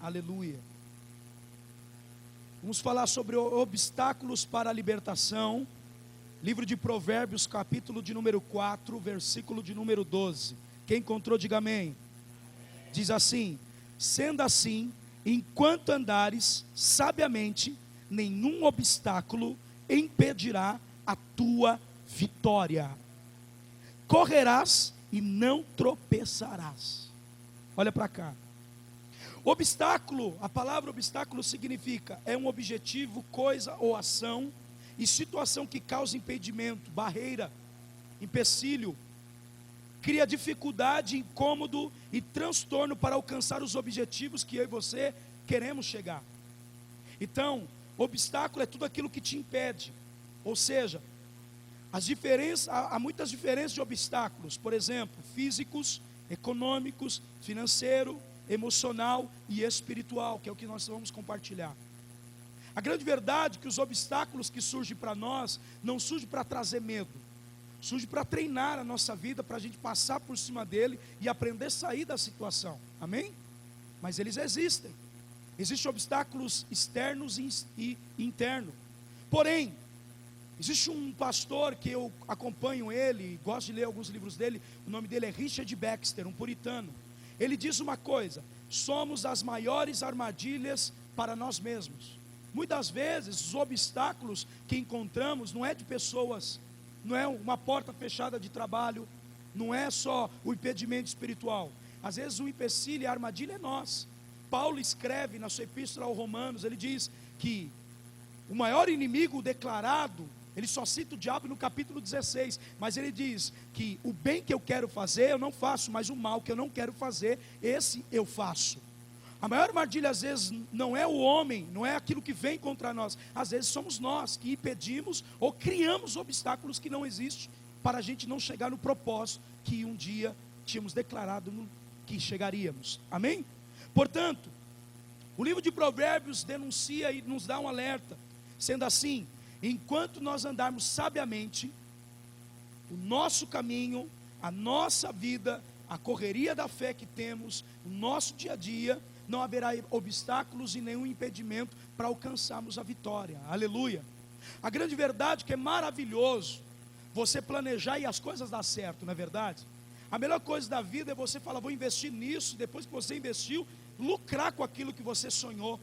Aleluia. Vamos falar sobre obstáculos para a libertação. Livro de Provérbios, capítulo de número 4, versículo de número 12. Quem encontrou, diga amém. Diz assim: sendo assim, enquanto andares sabiamente, nenhum obstáculo impedirá a tua vitória. Correrás e não tropeçarás. Olha para cá. Obstáculo, a palavra obstáculo significa, é um objetivo, coisa ou ação e situação que causa impedimento, barreira, empecilho, cria dificuldade, incômodo e transtorno para alcançar os objetivos que eu e você queremos chegar. Então, obstáculo é tudo aquilo que te impede. Ou seja, há muitas diferenças de obstáculos, por exemplo, físicos, econômicos, financeiro, emocional e espiritual, que é o que nós vamos compartilhar. A grande verdade é que os obstáculos que surgem para nós, não surgem para trazer medo, surgem para treinar a nossa vida, para a gente passar por cima dele e aprender a sair da situação, amém? Mas eles existem. Existem obstáculos externos e internos. Porém, existe um pastor que eu acompanho ele, gosto de ler alguns livros dele, o nome dele é Richard Baxter, um puritano. Ele diz uma coisa: somos as maiores armadilhas para nós mesmos. Muitas vezes os obstáculos que encontramos não é de pessoas, não é uma porta fechada de trabalho, não é só o impedimento espiritual. Às vezes o empecilho e a armadilha é nós. Paulo escreve na sua epístola aos Romanos, ele diz que o maior inimigo declarado, ele só cita o diabo no capítulo 16, mas ele diz que o bem que eu quero fazer eu não faço, mas o mal que eu não quero fazer, esse eu faço. A maior armadilha às vezes não é o homem, não é aquilo que vem contra nós, às vezes somos nós que impedimos ou criamos obstáculos que não existem, para a gente não chegar no propósito que um dia tínhamos declarado que chegaríamos, amém? Portanto, o livro de Provérbios denuncia e nos dá um alerta, sendo assim, enquanto nós andarmos sabiamente, o nosso caminho, a nossa vida, a correria da fé que temos, o nosso dia a dia, não haverá obstáculos e nenhum impedimento para alcançarmos a vitória, aleluia. A grande verdade é que é maravilhoso você planejar e as coisas dar certo, não é verdade? A melhor coisa da vida é você falar, vou investir nisso, depois que você investiu, lucrar com aquilo que você sonhou.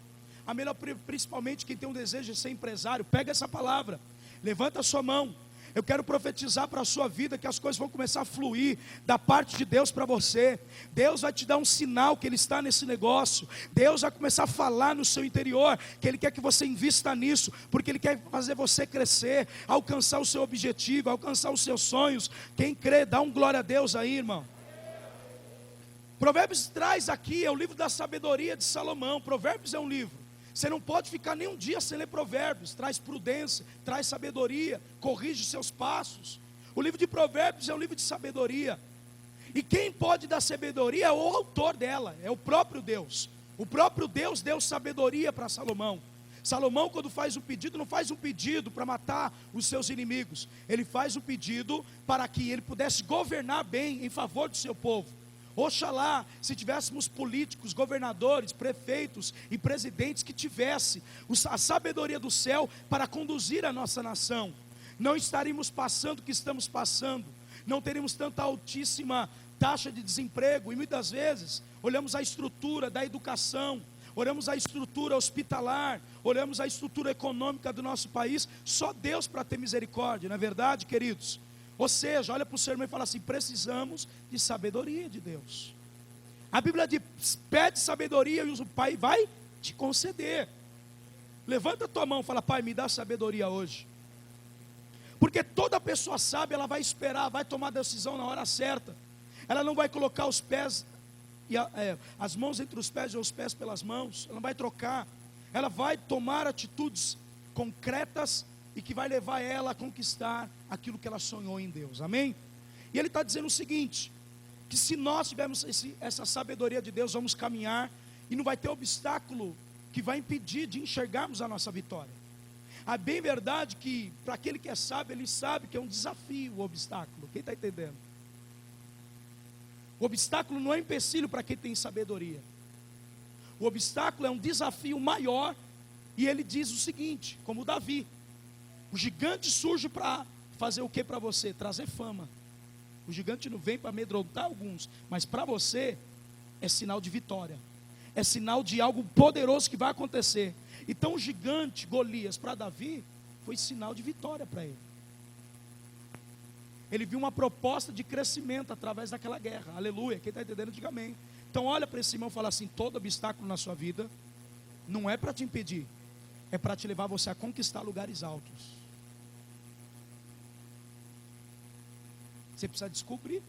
A melhor, principalmente quem tem um desejo de ser empresário, pega essa palavra, levanta a sua mão. Eu quero profetizar para a sua vida que as coisas vão começar a fluir da parte de Deus para você. Deus vai te dar um sinal que Ele está nesse negócio. Deus vai começar a falar no seu interior que Ele quer que você invista nisso, porque Ele quer fazer você crescer, alcançar o seu objetivo, alcançar os seus sonhos. Quem crê, dá um glória a Deus aí, irmão. Provérbios traz aqui, é o livro da sabedoria de Salomão. Provérbios é um livro. Você não pode ficar nem um dia sem ler Provérbios. Traz prudência, traz sabedoria, corrige seus passos. O livro de Provérbios é um livro de sabedoria. E quem pode dar sabedoria é o autor dela, é o próprio Deus. O próprio Deus deu sabedoria para Salomão. Salomão, quando faz um pedido, não faz um pedido para matar os seus inimigos. Ele faz um pedido para que ele pudesse governar bem em favor do seu povo. Oxalá, se tivéssemos políticos, governadores, prefeitos e presidentes que tivessem a sabedoria do céu para conduzir a nossa nação, não estaríamos passando o que estamos passando, não teríamos tanta altíssima taxa de desemprego. E muitas vezes olhamos a estrutura da educação, olhamos a estrutura hospitalar, olhamos a estrutura econômica do nosso país, só Deus para ter misericórdia, não é verdade, queridos? Ou seja, olha para o seu irmão e fala assim, precisamos de sabedoria de Deus. A Bíblia diz, pede sabedoria e o Pai vai te conceder. Levanta a tua mão e fala, Pai, me dá sabedoria hoje. Porque toda pessoa sábia, ela vai esperar, vai tomar a decisão na hora certa. Ela não vai colocar os pés, as mãos entre os pés e os pés pelas mãos. Ela não vai trocar. Ela vai tomar atitudes concretas e que vai levar ela a conquistar aquilo que ela sonhou em Deus, amém? E ele está dizendo o seguinte, que se nós tivermos essa sabedoria de Deus, vamos caminhar, e não vai ter obstáculo que vai impedir de enxergarmos a nossa vitória. A bem verdade que, para aquele que é sábio, ele sabe que é um desafio o obstáculo, quem está entendendo? O obstáculo não é empecilho para quem tem sabedoria. O obstáculo é um desafio maior. E ele diz o seguinte, como Davi: o gigante surge para fazer o que para você? Trazer fama. O gigante não vem para amedrontar alguns, mas para você é sinal de vitória, é sinal de algo poderoso que vai acontecer. Então o gigante Golias para Davi foi sinal de vitória para ele. Ele viu uma proposta de crescimento através daquela guerra. Aleluia, quem está entendendo diga amém. Então olha para esse irmão e fala assim: todo obstáculo na sua vida não é para te impedir, é para te levar você a conquistar lugares altos. Você precisa descobrir.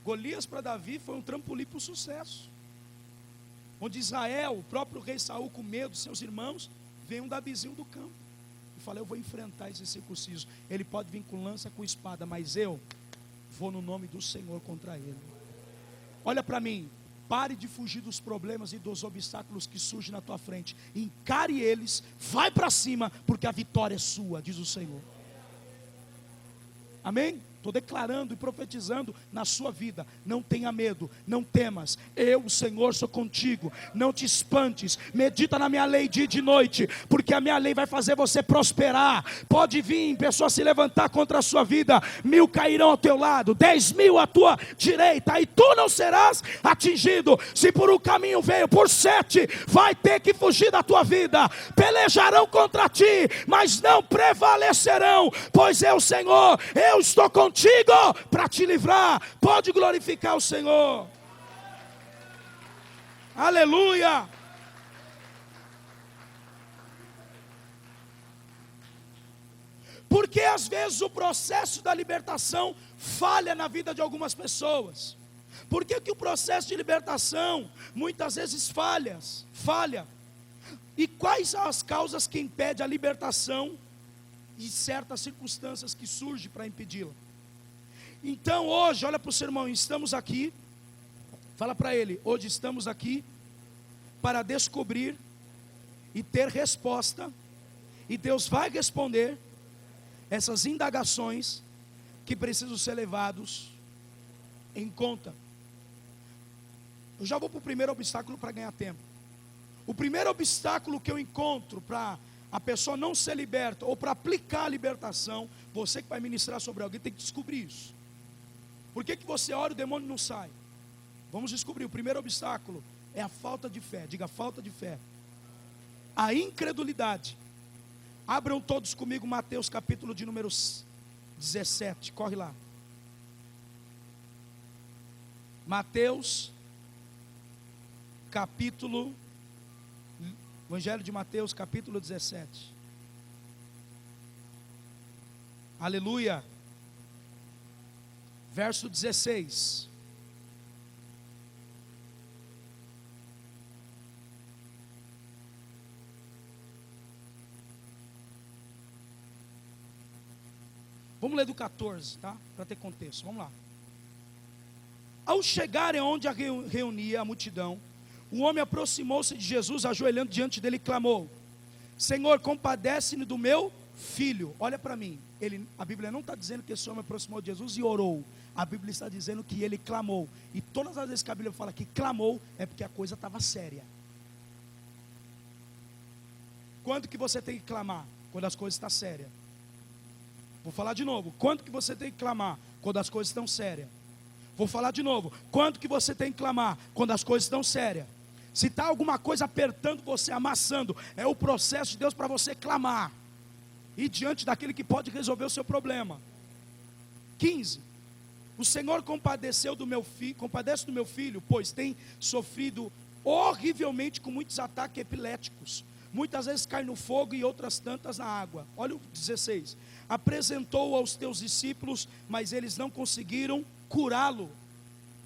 Golias para Davi foi um trampolim para o sucesso. Onde Israel, o próprio rei Saul, com medo de seus irmãos, vem um Davizinho do campo e fala: eu vou enfrentar esse circunciso. Ele pode vir com lança, com espada, mas eu vou no nome do Senhor contra ele. Olha para mim, pare de fugir dos problemas e dos obstáculos que surgem na tua frente. Encare eles, vai para cima, porque a vitória é sua, diz o Senhor. Amém? Estou declarando e profetizando na sua vida: não tenha medo, não temas, eu, o Senhor, sou contigo. Não te espantes, medita na minha lei dia e de noite, porque a minha lei vai fazer você prosperar. Pode vir pessoas se levantar contra a sua vida, 1000 cairão ao teu lado, 10.000 à tua direita, e tu não serás atingido. Se por um caminho veio, por 7 vai ter que fugir da tua vida. Pelejarão contra ti, mas não prevalecerão, pois eu, Senhor, eu estou contigo para te livrar. Pode glorificar o Senhor. Aleluia. Porque às vezes o processo da libertação falha na vida de algumas pessoas. Por que que o processo de libertação muitas vezes falha? E quais são as causas que impedem a libertação e certas circunstâncias que surgem para impedi-la? Então hoje, olha para o seu irmão: estamos aqui, fala para ele, hoje estamos aqui para descobrir e ter resposta, e Deus vai responder essas indagações que precisam ser levados em conta. Eu já vou para o primeiro obstáculo para ganhar tempo. O primeiro obstáculo que eu encontro para a pessoa não ser liberta, ou para aplicar a libertação, você que vai ministrar sobre alguém tem que descobrir isso. Por que que você ora e o demônio não sai? Vamos descobrir. O primeiro obstáculo é a falta de fé. Diga: falta de fé. A incredulidade. Abram todos comigo Mateus capítulo de número 17. Corre lá. Mateus capítulo, Evangelho de Mateus capítulo 17. Aleluia. Verso 16. Vamos ler do 14, tá? Para ter contexto, vamos lá. Ao chegarem onde reunia a multidão, o homem aproximou-se de Jesus, ajoelhando diante dele, e clamou: Senhor, compadece-me do meu filho. Olha para mim, a Bíblia não está dizendo que esse homem aproximou de Jesus e orou. A Bíblia está dizendo que ele clamou. E todas as vezes que a Bíblia fala que clamou, é porque a coisa estava séria. Quando que você tem que clamar? Quando as coisas estão sérias. Vou falar de novo. Quando que você tem que clamar? Quando as coisas estão sérias. Vou falar de novo. Quando que você tem que clamar? Quando as coisas estão sérias. Se está alguma coisa apertando você, amassando, é o processo de Deus para você clamar. E diante daquele que pode resolver o seu problema. 15. O Senhor compadece do meu filho, pois tem sofrido horrivelmente com muitos ataques epiléticos. Muitas vezes cai no fogo e outras tantas na água. Olha o 16. Apresentou-o aos teus discípulos, mas eles não conseguiram curá-lo.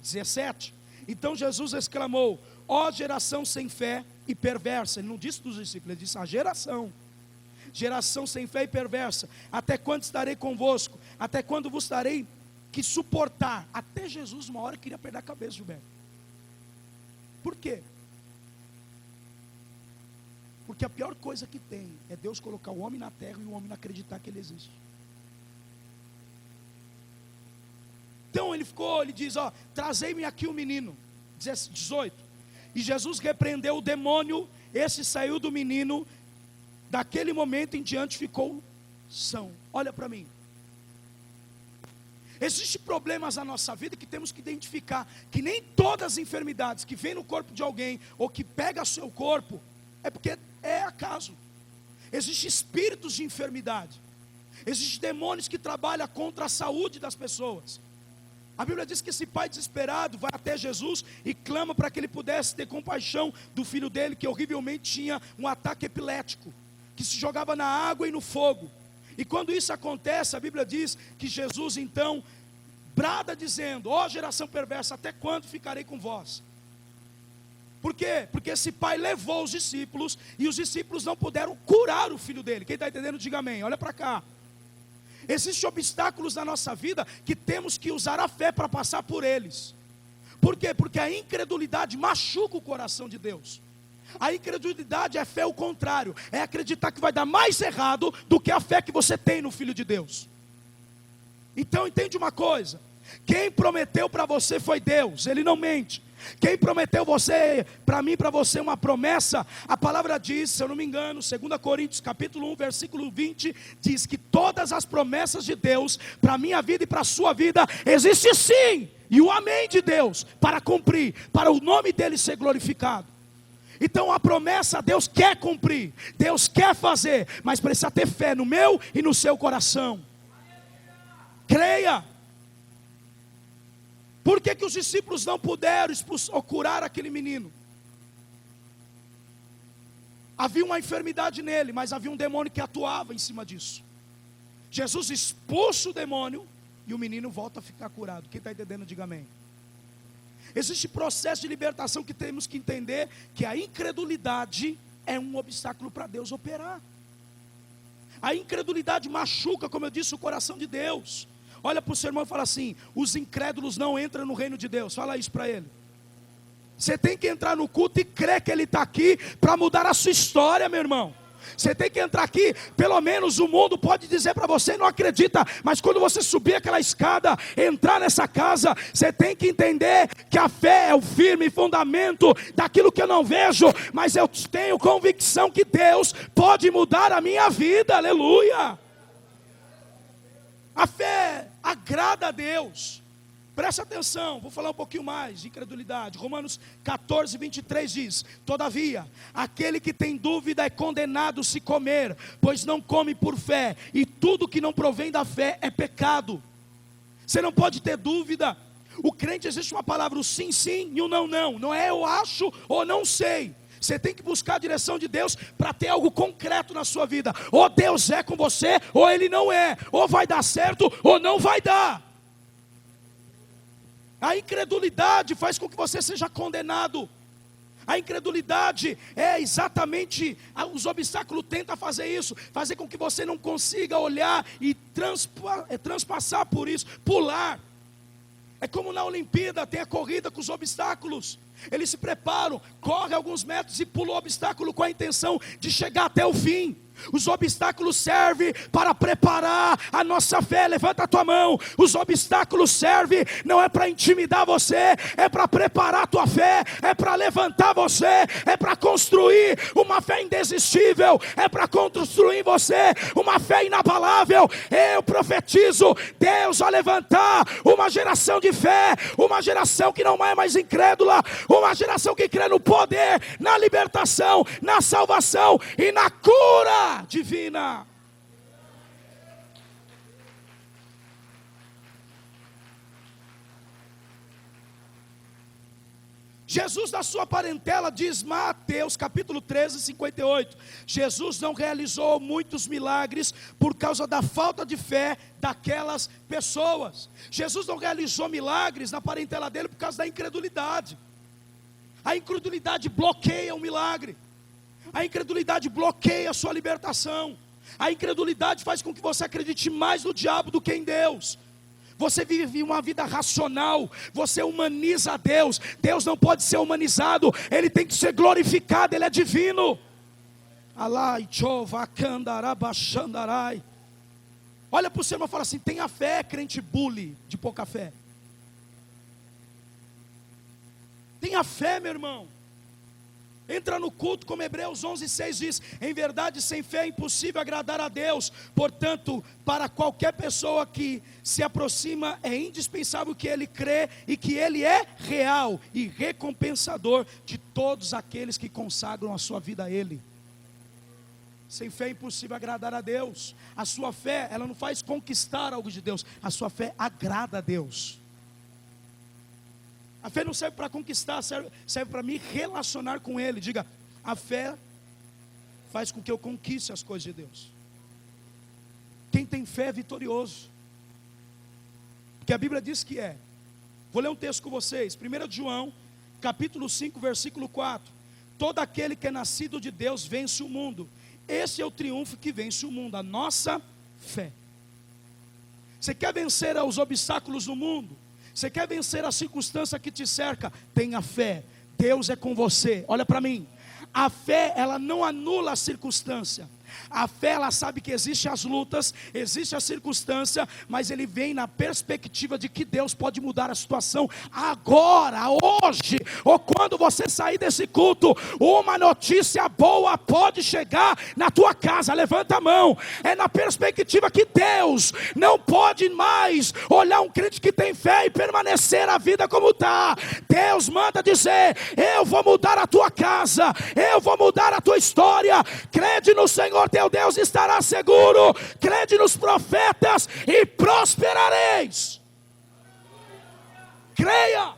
17. Então Jesus exclamou: ó geração sem fé e perversa. Ele não disse dos discípulos, ele disse a geração. Geração sem fé e perversa, até quando estarei convosco? Até quando vos darei que suportar? Até Jesus uma hora queria perder a cabeça, Gilberto. Por quê? Porque a pior coisa que tem é Deus colocar o homem na terra e o homem não acreditar que ele existe. Então ele diz, trazei-me aqui o menino. 18. E Jesus repreendeu o demônio, esse saiu do menino, daquele momento em diante ficou são. Olha para mim. Existem problemas na nossa vida que temos que identificar, que nem todas as enfermidades que vêm no corpo de alguém, ou que pega seu corpo, é porque é acaso. Existem espíritos de enfermidade, existem demônios que trabalham contra a saúde das pessoas. A Bíblia diz que esse pai desesperado vai até Jesus e clama para que ele pudesse ter compaixão do filho dele, que horrivelmente tinha um ataque epilético, que se jogava na água e no fogo. E quando isso acontece, a Bíblia diz que Jesus então brada dizendo: ó geração perversa, até quando ficarei com vós? Por quê? Porque esse pai levou os discípulos, e os discípulos não puderam curar o filho dele. Quem está entendendo, diga amém. Olha para cá. Existem obstáculos na nossa vida que temos que usar a fé para passar por eles. Por quê? Porque a incredulidade machuca o coração de Deus. A incredulidade é fé ao contrário, é acreditar que vai dar mais errado do que a fé que você tem no Filho de Deus. Então entende uma coisa: quem prometeu para você foi Deus, Ele não mente. Quem prometeu para mim, para você uma promessa, a palavra diz, se eu não me engano, 2 Coríntios capítulo 1, versículo 20, diz que todas as promessas de Deus, para a minha vida e para a sua vida, existe sim, e o amém de Deus, para cumprir, para o nome dEle ser glorificado. Então a promessa Deus quer cumprir, Deus quer fazer, mas precisa ter fé no meu e no seu coração. Creia. Por que os discípulos não puderam ou curar aquele menino? Havia uma enfermidade nele, mas havia um demônio que atuava em cima disso. Jesus expulsa o demônio e o menino volta a ficar curado. Quem está entendendo, diga amém. Existe processo de libertação que temos que entender, que a incredulidade é um obstáculo para Deus operar. A incredulidade machuca, como eu disse, o coração de Deus. Olha para o seu irmão e fala assim: os incrédulos não entram no reino de Deus. Fala isso para ele. Você tem que entrar no culto e crer que Ele está aqui para mudar a sua história, meu irmão. Você tem que entrar aqui, pelo menos o mundo pode dizer para você, não acredita, mas quando você subir aquela escada, entrar nessa casa, você tem que entender que a fé é o firme fundamento daquilo que eu não vejo, mas eu tenho convicção que Deus pode mudar a minha vida, aleluia. A fé agrada a Deus. Presta atenção, vou falar um pouquinho mais de incredulidade. Romanos 14, 23 diz: todavia, aquele que tem dúvida é condenado se comer, pois não come por fé, e tudo que não provém da fé é pecado. Você não pode ter dúvida. O crente, existe uma palavra, o sim, sim, e o não, não. Não é eu acho ou não sei. Você tem que buscar a direção de Deus para ter algo concreto na sua vida. Ou Deus é com você, ou Ele não é. Ou vai dar certo, ou não vai dar. A incredulidade faz com que você seja condenado. A incredulidade é exatamente, os obstáculos tentam fazer isso, fazer com que você não consiga olhar e transpassar por isso, pular. É como na Olimpíada, tem a corrida com os obstáculos. Eles se preparam, correm alguns metros e pulam o obstáculo com a intenção de chegar até o fim. Os obstáculos servem para preparar a nossa fé. Levanta a tua mão. Os obstáculos servem, não é para intimidar você, é para preparar a tua fé, é para levantar você, é para construir uma fé indesistível, é para construir em você uma fé inabalável. Eu profetizo, Deus vai levantar uma geração de fé, uma geração que não é mais incrédula, uma geração que crê no poder, na libertação, na salvação e na cura divina. Jesus, da sua parentela, diz Mateus capítulo 13, 58, Jesus não realizou muitos milagres por causa da falta de fé daquelas pessoas. Jesus não realizou milagres na parentela dele por causa da incredulidade. A incredulidade bloqueia o milagre. A incredulidade bloqueia a sua libertação. A incredulidade faz com que você acredite mais no diabo do que em Deus. Você vive uma vida racional, você humaniza a Deus. Deus não pode ser humanizado, Ele tem que ser glorificado, Ele é divino. Olha para o seu irmão e fala assim: tenha fé, crente bully de pouca fé. Tenha fé, meu irmão. Entra no culto, como Hebreus 11:6 diz: em verdade, sem fé é impossível agradar a Deus. Portanto, para qualquer pessoa que se aproxima, é indispensável que ele crê e que ele é real e recompensador de todos aqueles que consagram a sua vida a Ele. Sem fé é impossível agradar a Deus. A sua fé, ela não faz conquistar algo de Deus. A sua fé agrada a Deus. A fé não serve para conquistar, serve para me relacionar com Ele. Diga, a fé faz com que eu conquiste as coisas de Deus. Quem tem fé é vitorioso. Porque a Bíblia diz que é. Vou ler um texto com vocês. 1 João, capítulo 5, versículo 4. Todo aquele que é nascido de Deus vence o mundo. Esse é o triunfo que vence o mundo, a nossa fé. Você quer vencer os obstáculos do mundo? Você quer vencer a circunstância que te cerca? Tenha fé, Deus é com você. Olha para mim, a fé ela não anula a circunstância. A fé ela sabe que existem as lutas, existe a circunstância, mas ele vem na perspectiva de que Deus pode mudar a situação agora, hoje, ou quando você sair desse culto. Uma notícia boa pode chegar na tua casa. Levanta a mão. É na perspectiva que Deus não pode mais olhar um crente que tem fé e permanecer a vida como está. Deus manda dizer: eu vou mudar a tua casa, eu vou mudar a tua história. Crede no Senhor teu Deus, estará seguro. Crede nos profetas e prosperareis. Creia.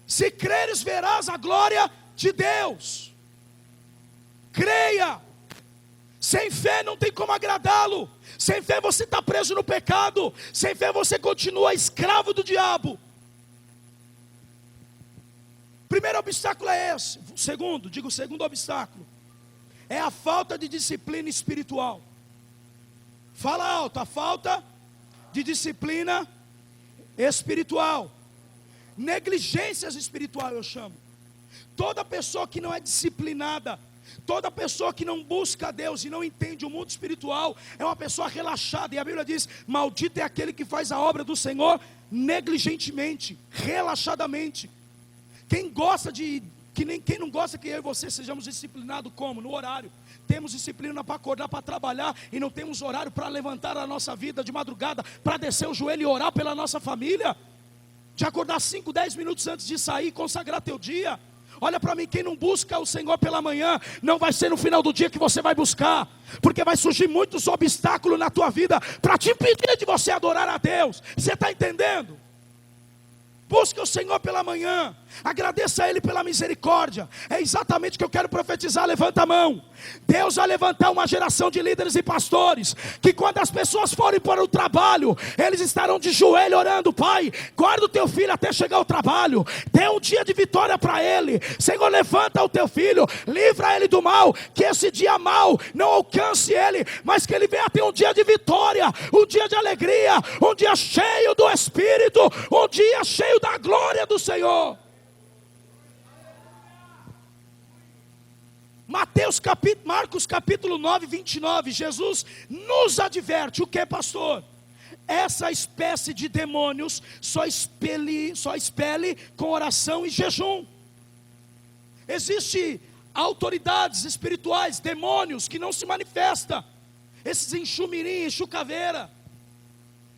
Se creres, verás a glória de Deus. Creia. Sem fé não tem como agradá-lo. Sem fé você está preso no pecado. Sem fé você continua escravo do diabo. Primeiro obstáculo é esse. O segundo obstáculo é a falta de disciplina espiritual. Fala alto, a falta de disciplina espiritual. Negligências espirituais eu chamo. Toda pessoa que não é disciplinada, toda pessoa que não busca a Deus e não entende o mundo espiritual, é uma pessoa relaxada. E a Bíblia diz: maldito é aquele que faz a obra do Senhor negligentemente, relaxadamente. Quem não gosta que eu e você sejamos disciplinados como? No horário. Temos disciplina para acordar, para trabalhar, e não temos horário para levantar a nossa vida de madrugada, para descer o joelho e orar pela nossa família. De acordar 5, 10 minutos antes de sair, consagrar teu dia. Olha para mim, quem não busca o Senhor pela manhã, não vai ser no final do dia que você vai buscar, porque vai surgir muitos obstáculos na tua vida, para te impedir de você adorar a Deus. Você está entendendo? Busque o Senhor pela manhã, agradeça a Ele pela misericórdia. É exatamente o que eu quero profetizar. Levanta a mão. Deus vai levantar uma geração de líderes e pastores, que quando as pessoas forem para o trabalho, eles estarão de joelho orando: Pai, guarda o teu filho até chegar ao trabalho, dê um dia de vitória para ele. Senhor, levanta o teu filho, livra ele do mal, que esse dia mal não alcance ele, mas que ele venha ter um dia de vitória, um dia de alegria, um dia cheio do Espírito, um dia cheio da glória do Senhor. Marcos capítulo 9, 29, Jesus nos adverte: o que, pastor? Essa espécie de demônios só expele com oração e jejum. Existem autoridades espirituais, demônios que não se manifestam. Esses enxumirim, enxucaveira,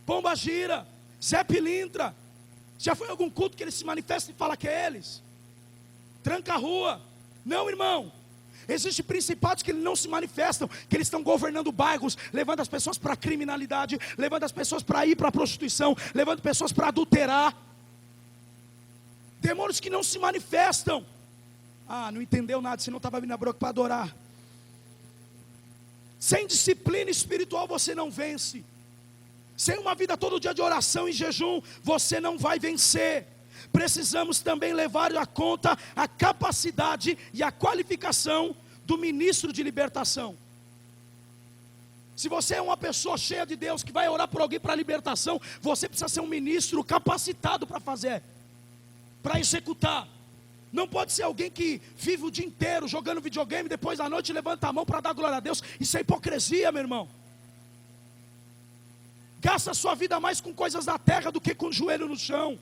pomba gira, Zé Pilintra. Já foi algum culto que eles se manifestam e fala que é eles? Tranca a rua. Não, irmão. Existem principados que não se manifestam, que eles estão governando bairros, levando as pessoas para a criminalidade, levando as pessoas para ir para a prostituição, levando pessoas para adulterar. Demônios que não se manifestam. Ah, não entendeu nada, você não estava vindo a broca para adorar. Sem disciplina espiritual você não vence. Sem uma vida todo dia de oração e jejum, você não vai vencer. Precisamos também levar à conta a capacidade e a qualificação do ministro de libertação. Se você é uma pessoa cheia de Deus, que vai orar por alguém para libertação, você precisa ser um ministro capacitado para fazer, para executar. Não pode ser alguém que vive o dia inteiro jogando videogame, depois da noite levanta a mão para dar glória a Deus. Isso é hipocrisia, meu irmão. Gasta a sua vida mais com coisas da terra do que com o joelho no chão.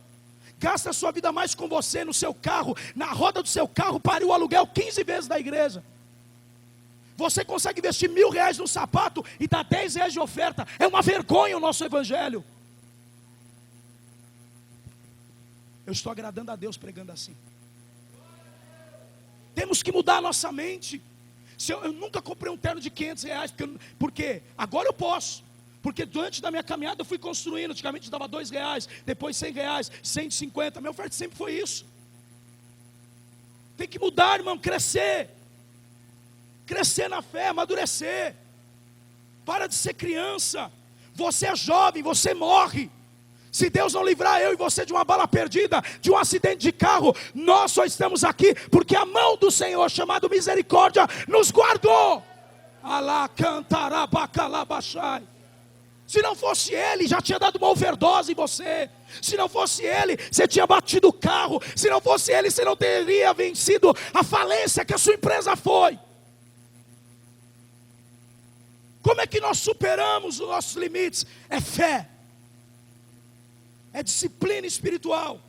gasta a sua vida mais com você, no seu carro, na roda do seu carro, pare o aluguel 15 vezes da igreja. Você consegue investir R$1.000 no sapato e dar R$10 de oferta. É uma vergonha o nosso evangelho. Eu estou agradando a Deus pregando assim. Temos que mudar a nossa mente. Eu nunca comprei um terno de R$500, porque agora eu posso. Porque durante da minha caminhada eu fui construindo. Antigamente dava R$2, depois R$100, 150. Minha oferta sempre foi isso. Tem que mudar, irmão, crescer. Crescer na fé, amadurecer. Para de ser criança. Você é jovem, você morre. Se Deus não livrar eu e você de uma bala perdida, de um acidente de carro, nós só estamos aqui porque a mão do Senhor, chamado misericórdia, nos guardou. Alá cantará bacalabachai. Se não fosse Ele, já tinha dado uma overdose em você. Se não fosse Ele, você tinha batido o carro. Se não fosse Ele, você não teria vencido a falência que a sua empresa foi. Como é que nós superamos os nossos limites? É fé. É disciplina espiritual.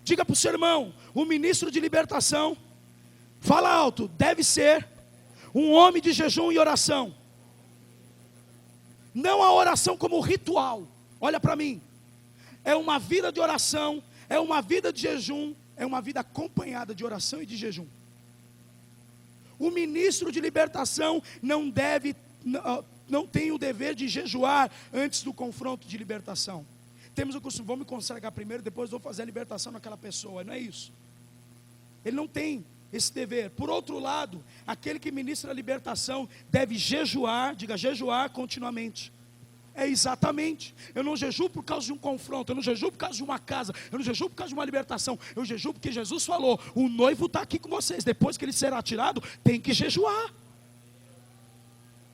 Diga para o seu irmão, o ministro de libertação, fala alto, deve ser um homem de jejum e oração. Não a oração como ritual. Olha para mim. É uma vida de oração, é uma vida de jejum, é uma vida acompanhada de oração e de jejum. O ministro de libertação não tem o dever de jejuar antes do confronto de libertação. Temos o costume, vou me consagrar primeiro, depois vou fazer a libertação naquela pessoa. Não é isso. Ele não tem esse dever. Por outro lado, aquele que ministra a libertação deve jejuar, diga jejuar continuamente. É exatamente. Eu não jejuo por causa de um confronto, eu não jejuo por causa de uma casa, eu não jejuo por causa de uma libertação. Eu jejuo porque Jesus falou, o noivo está aqui com vocês, depois que ele será tirado, tem que jejuar.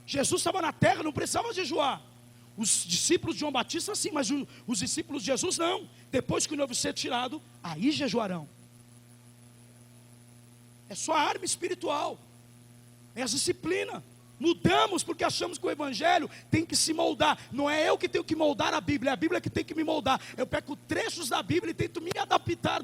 Jesus estava na terra, não precisava jejuar. Os discípulos de João Batista sim, mas os discípulos de Jesus não. Depois que o noivo ser tirado, aí jejuarão. É só a arma espiritual. É a disciplina. Mudamos porque achamos que o evangelho tem que se moldar. Não é eu que tenho que moldar a Bíblia, é a Bíblia que tem que me moldar. Eu pego trechos da Bíblia e tento me adaptar,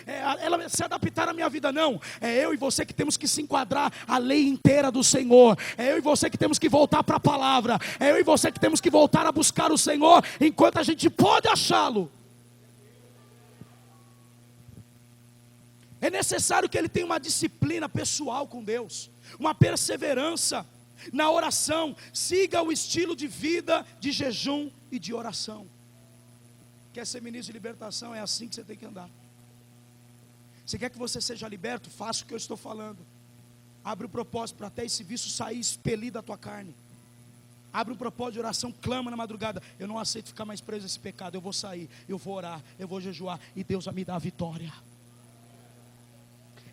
ela se adaptar à minha vida. Não, é eu e você que temos que se enquadrar à lei inteira do Senhor. É eu e você que temos que voltar para a palavra. É eu e você que temos que voltar a buscar o Senhor enquanto a gente pode achá-lo. É necessário que ele tenha uma disciplina pessoal com Deus, uma perseverança na oração. Siga o estilo de vida de jejum e de oração. Quer ser ministro de libertação? É assim que você tem que andar. Você quer que você seja liberto? Faça o que eu estou falando. Abre o propósito para até esse vício sair expelido da tua carne. Abre um propósito de oração, clama na madrugada. Eu não aceito ficar mais preso a esse pecado. Eu vou sair, eu vou orar, eu vou jejuar e Deus vai me dar a vitória.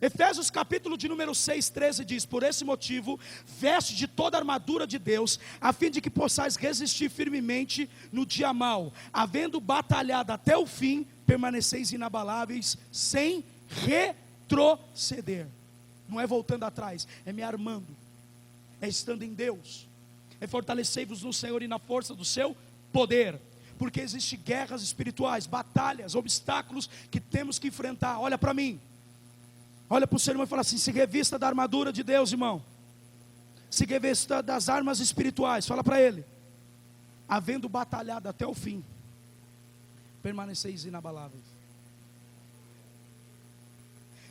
Efésios capítulo de número 6, 13 diz: por esse motivo, veste de toda a armadura de Deus, a fim de que possais resistir firmemente no dia mau, havendo batalhado até o fim, permaneceis inabaláveis, sem retroceder. Não é voltando atrás, é me armando, é estando em Deus, é fortalecei-vos no Senhor e na força do seu poder. Porque existem guerras espirituais, batalhas, obstáculos que temos que enfrentar. Olha para mim. Olha para o seu irmão e fala assim: se revista da armadura de Deus, irmão. Se revista das armas espirituais. Fala para ele: havendo batalhado até o fim, permaneceis inabaláveis.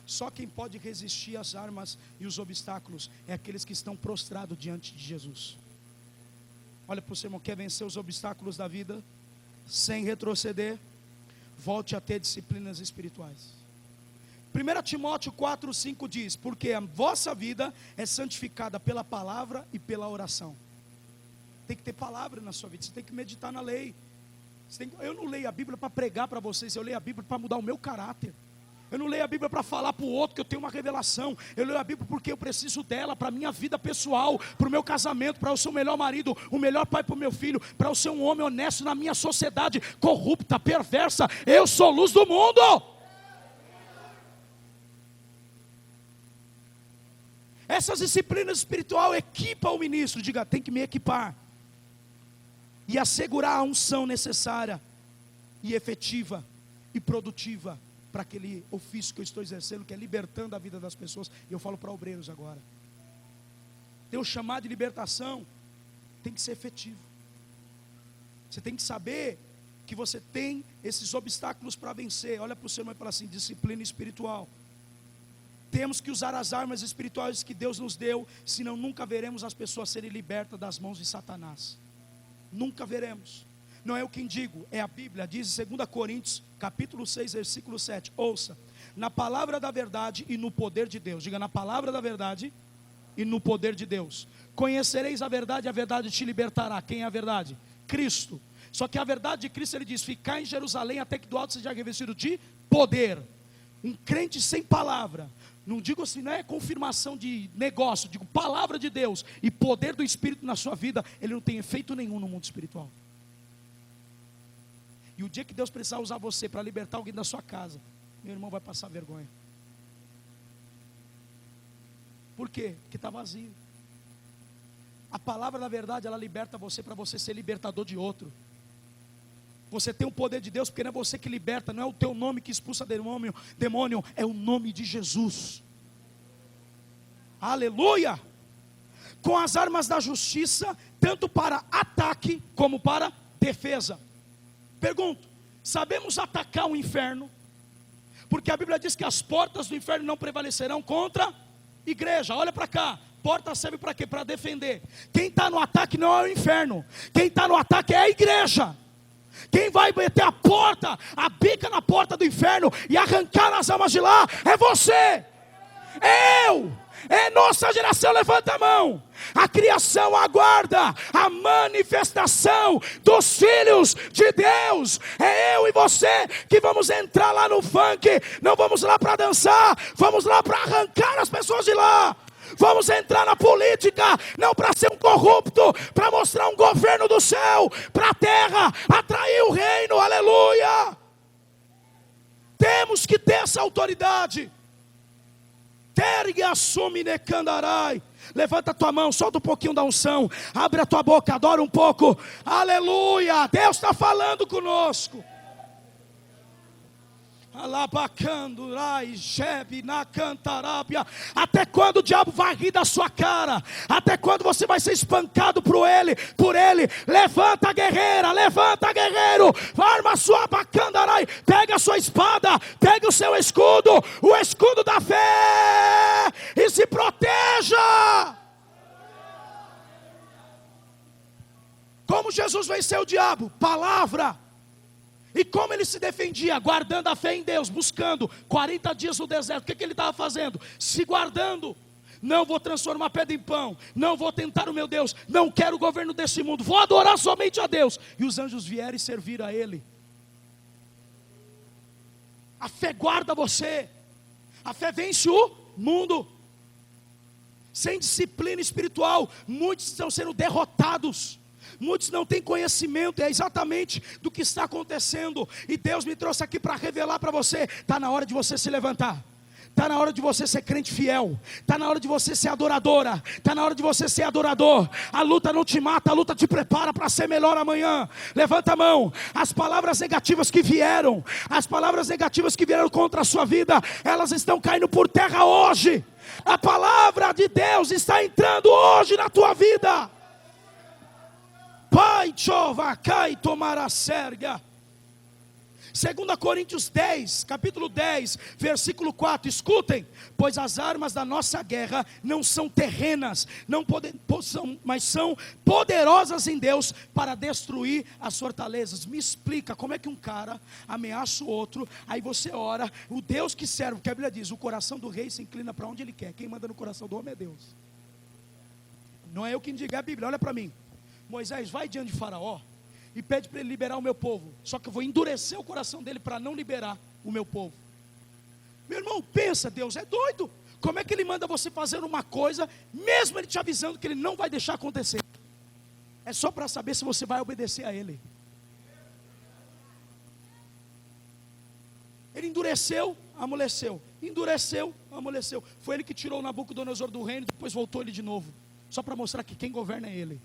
Só quem pode resistir às armas e os obstáculos é aqueles que estão prostrados diante de Jesus. Olha para o seu irmão: quer vencer os obstáculos da vida sem retroceder? Volte a ter disciplinas espirituais. 1 Timóteo 4, 5 diz: porque a vossa vida é santificada pela palavra e pela oração. Tem que ter palavra na sua vida, você tem que meditar na lei. Eu não leio a Bíblia para pregar para vocês, eu leio a Bíblia para mudar o meu caráter. Eu não leio a Bíblia para falar para o outro que eu tenho uma revelação. Eu leio a Bíblia porque eu preciso dela para a minha vida pessoal, para o meu casamento, para eu ser o melhor marido, o melhor pai para o meu filho, para eu ser um homem honesto na minha sociedade corrupta, perversa. Eu sou luz do mundo. Essas disciplinas espirituais equipam o ministro. Diga: tem que me equipar e assegurar a unção necessária e efetiva e produtiva para aquele ofício que eu estou exercendo, que é libertando a vida das pessoas. E eu falo para obreiros agora. Teu chamado de libertação tem que ser efetivo. Você tem que saber que você tem esses obstáculos para vencer. Olha para o seu irmão e fala assim: disciplina espiritual. Temos que usar as armas espirituais que Deus nos deu, senão nunca veremos as pessoas serem libertas das mãos de Satanás. Nunca veremos. Não é eu quem digo, é a Bíblia. Diz em 2 Coríntios, capítulo 6, versículo 7. Ouça: na palavra da verdade e no poder de Deus. Diga: na palavra da verdade e no poder de Deus. Conhecereis a verdade te libertará. Quem é a verdade? Cristo. Só que a verdade de Cristo, ele diz: ficar em Jerusalém até que do alto seja revestido de poder. Um crente sem palavra, não digo assim, não é confirmação de negócio, digo palavra de Deus e poder do Espírito na sua vida, ele não tem efeito nenhum no mundo espiritual. E o dia que Deus precisar usar você para libertar alguém da sua casa, meu irmão vai passar vergonha. Por quê? Porque está vazio. A palavra da verdade, ela liberta você para você ser libertador de outro. Você tem o poder de Deus, porque não é você que liberta, não é o teu nome que expulsa demônio, é o nome de Jesus. Aleluia! Com as armas da justiça, tanto para ataque como para defesa. Pergunto: sabemos atacar o inferno? Porque a Bíblia diz que as portas do inferno não prevalecerão contra igreja. Olha para cá. Porta serve para quê? Para defender. Quem está no ataque não é o inferno. Quem está no ataque é a igreja. Quem vai meter a porta, a bica na porta do inferno e arrancar as almas de lá é você, eu, é nossa geração. Levanta a mão. A criação aguarda a manifestação dos filhos de Deus. É eu e você que vamos entrar lá no funk. Não vamos lá para dançar, vamos lá para arrancar as pessoas de lá. Vamos entrar na política, não para ser um corrupto, para mostrar um governo do céu, para a terra, atrair o reino, aleluia. Temos que ter essa autoridade. Tergue assume necandarai. Levanta a tua mão, solta um pouquinho da unção, abre a tua boca, adora um pouco, aleluia. Deus está falando conosco. Até quando o diabo vai rir da sua cara? Até quando você vai ser espancado por ele? Levanta, guerreira, levanta, guerreiro. Arma a sua bacandarai. Pega a sua espada, pega o seu escudo, o escudo da fé, e se proteja. Como Jesus venceu o diabo? Palavra. E como ele se defendia? Guardando a fé em Deus, buscando 40 dias no deserto. O que ele estava fazendo? Se guardando. Não vou transformar pedra em pão, não vou tentar o meu Deus, não quero o governo desse mundo, vou adorar somente a Deus. E os anjos vieram e serviram a ele. A fé guarda você. A fé vence o mundo. Sem disciplina espiritual, muitos estão sendo derrotados. Muitos não têm conhecimento, é exatamente do que está acontecendo. E Deus me trouxe aqui para revelar para você. Está na hora de você se levantar. Está na hora de você ser crente fiel. Está na hora de você ser adoradora. Está na hora de você ser adorador. A luta não te mata, a luta te prepara para ser melhor amanhã. Levanta a mão. As palavras negativas que vieram, as palavras negativas que vieram contra a sua vida, elas estão caindo por terra hoje. A palavra de Deus está entrando hoje na tua vida. Pai, chova, cai, tomará serga. 2 Coríntios 10, capítulo 10, versículo 4, escutem: pois as armas da nossa guerra não são terrenas, mas são poderosas em Deus para destruir as fortalezas. Me explica como é que um cara ameaça o outro, aí você ora, o Deus que serve, que a Bíblia diz, o coração do rei se inclina para onde ele quer, quem manda no coração do homem é Deus. Não é eu quem diga, é a Bíblia. Olha para mim. Moisés, vai diante de Faraó e pede para ele liberar o meu povo. Só que eu vou endurecer o coração dele para não liberar o meu povo. Meu irmão, pensa, Deus é doido. Como é que ele manda você fazer uma coisa, mesmo ele te avisando que ele não vai deixar acontecer? É só para saber se você vai obedecer a ele. Ele endureceu, amoleceu. Endureceu, amoleceu. Foi ele que tirou o Nabucodonosor do reino, depois voltou ele de novo. Só para mostrar que quem governa é ele.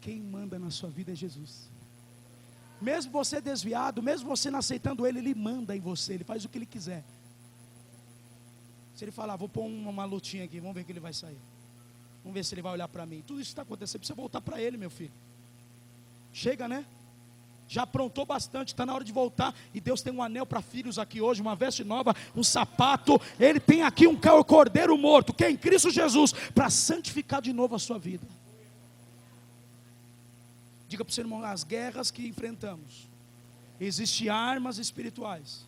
quem manda na sua vida é Jesus. Mesmo você desviado, mesmo você não aceitando Ele, Ele manda em você, Ele faz o que Ele quiser. Se Ele falar, vou pôr uma lutinha aqui, vamos ver que Ele vai sair. Vamos ver se Ele vai olhar para mim. Tudo isso está acontecendo, precisa voltar para Ele, meu filho. Chega, né? Já aprontou bastante, está na hora de voltar. E Deus tem um anel para filhos aqui hoje, uma veste nova, um sapato. Ele tem aqui um cordeiro morto, que é em Cristo Jesus, para santificar de novo a sua vida. Diga para o seu irmão, as guerras que enfrentamos, existem armas espirituais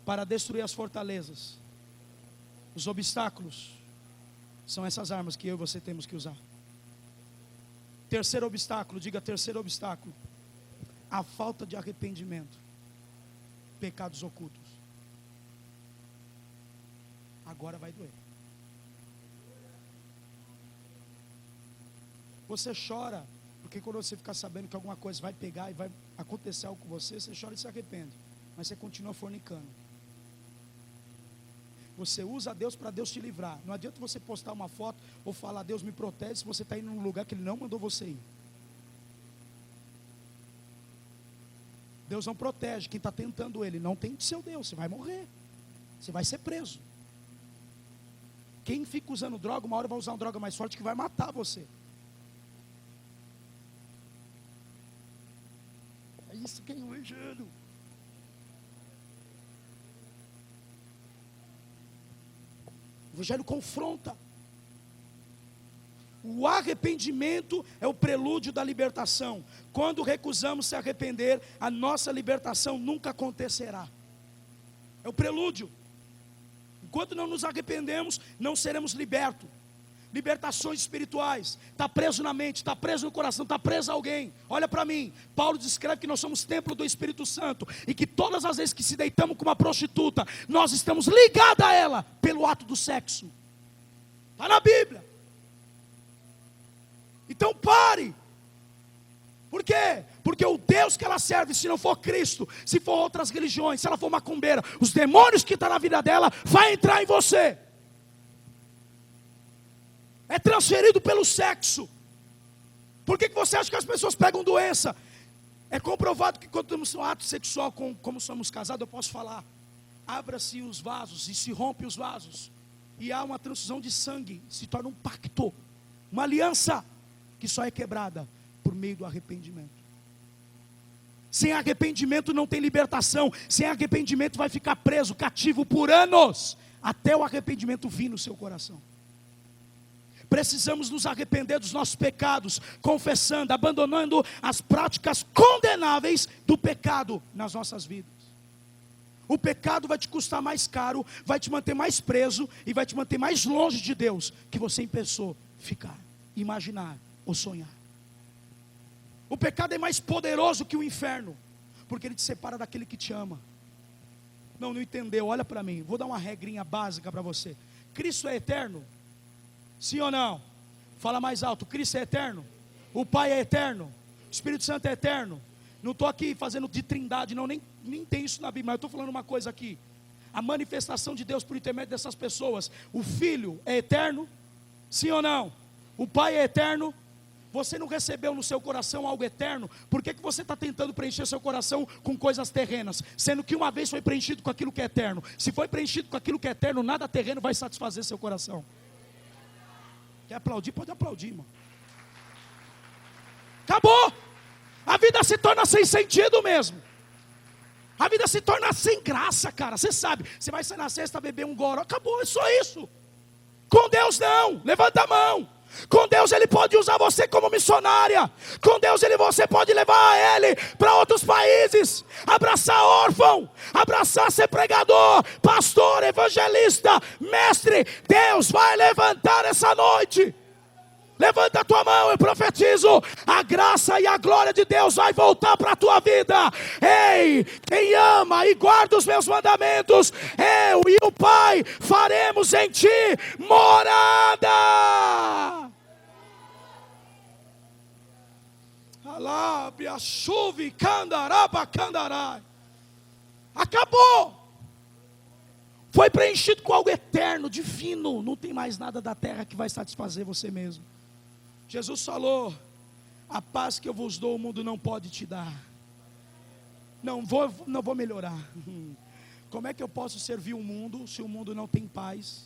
para destruir as fortalezas. Os obstáculos são essas armas que eu e você temos que usar. Terceiro obstáculo, diga terceiro obstáculo: a falta de arrependimento, pecados ocultos. Agora vai doer. Você chora, porque quando você ficar sabendo que alguma coisa vai pegar e vai acontecer algo com você, você chora e se arrepende, mas você continua fornicando. Você usa Deus para Deus te livrar. Não adianta você postar uma foto ou falar, Deus me protege, se você está indo num lugar que Ele não mandou você ir. Deus não protege quem está tentando Ele. Não tente seu Deus, você vai morrer, você vai ser preso. Quem fica usando droga, uma hora vai usar uma droga mais forte que vai matar você. É isso que é o evangelho. O evangelho confronta. O arrependimento é o prelúdio da libertação. Quando recusamos se arrepender, a nossa libertação nunca acontecerá. É o prelúdio. Enquanto não nos arrependemos, não seremos libertos. Libertações espirituais. Está preso na mente, está preso no coração, está preso a alguém. Olha para mim, Paulo descreve que nós somos templo do Espírito Santo, e que todas as vezes que se deitamos com uma prostituta, nós estamos ligados a ela pelo ato do sexo. Está na Bíblia. Então pare. Por quê? Porque o Deus que ela serve, se não for Cristo, se for outras religiões, se ela for macumbeira, os demônios que estão na vida dela, vai entrar em você. É transferido pelo sexo. Por que você acha que as pessoas pegam doença? É comprovado que quando temos um ato sexual, como somos casados, eu posso falar, abra-se os vasos e se rompe os vasos, e há uma transfusão de sangue, se torna um pacto, uma aliança, que só é quebrada por meio do arrependimento. Sem arrependimento não tem libertação. Sem arrependimento vai ficar preso, cativo por anos, até o arrependimento vir no seu coração. Precisamos nos arrepender dos nossos pecados, confessando, abandonando as práticas condenáveis do pecado nas nossas vidas. O pecado vai te custar mais caro, vai te manter mais preso e vai te manter mais longe de Deus que você pensou ficar, imaginar ou sonhar. O pecado é mais poderoso que o inferno, porque ele te separa daquele que te ama. Não entendeu? Olha para mim, vou dar uma regrinha básica para você. Cristo é eterno? Sim ou não? Fala mais alto. Cristo é eterno? O Pai é eterno? O Espírito Santo é eterno? Não estou aqui fazendo de trindade, não, nem tem isso na Bíblia, mas eu estou falando uma coisa aqui. A manifestação de Deus por intermédio dessas pessoas. O Filho é eterno? Sim ou não? O Pai é eterno? Você não recebeu no seu coração algo eterno? Por que você está tentando preencher seu coração com coisas terrenas? Sendo que uma vez foi preenchido com aquilo que é eterno. Se foi preenchido com aquilo que é eterno, nada terreno vai satisfazer seu coração. Quer aplaudir? Pode aplaudir, irmão. Acabou. A vida se torna sem sentido mesmo. A vida se torna sem graça, cara. Você sabe, você vai sair na sexta, beber um goró. Acabou, é só isso. Com Deus não. Levanta a mão. Com Deus Ele pode usar você como missionária. Com Deus você pode levar Ele para outros países, abraçar órfão, abraçar ser pregador, pastor, evangelista, mestre. Deus vai levantar essa noite. Levanta a tua mão, eu profetizo, a graça e a glória de Deus vai voltar para a tua vida. Ei, quem ama e guarda os meus mandamentos, eu e o Pai faremos em ti morada. Alábia, chuve, candaraba, candarai. Acabou. Foi preenchido com algo eterno, divino. Não tem mais nada da terra que vai satisfazer você mesmo. Jesus falou: A paz que eu vos dou, o mundo não pode te dar. Não vou melhorar. Como é que eu posso servir o mundo se o mundo não tem paz?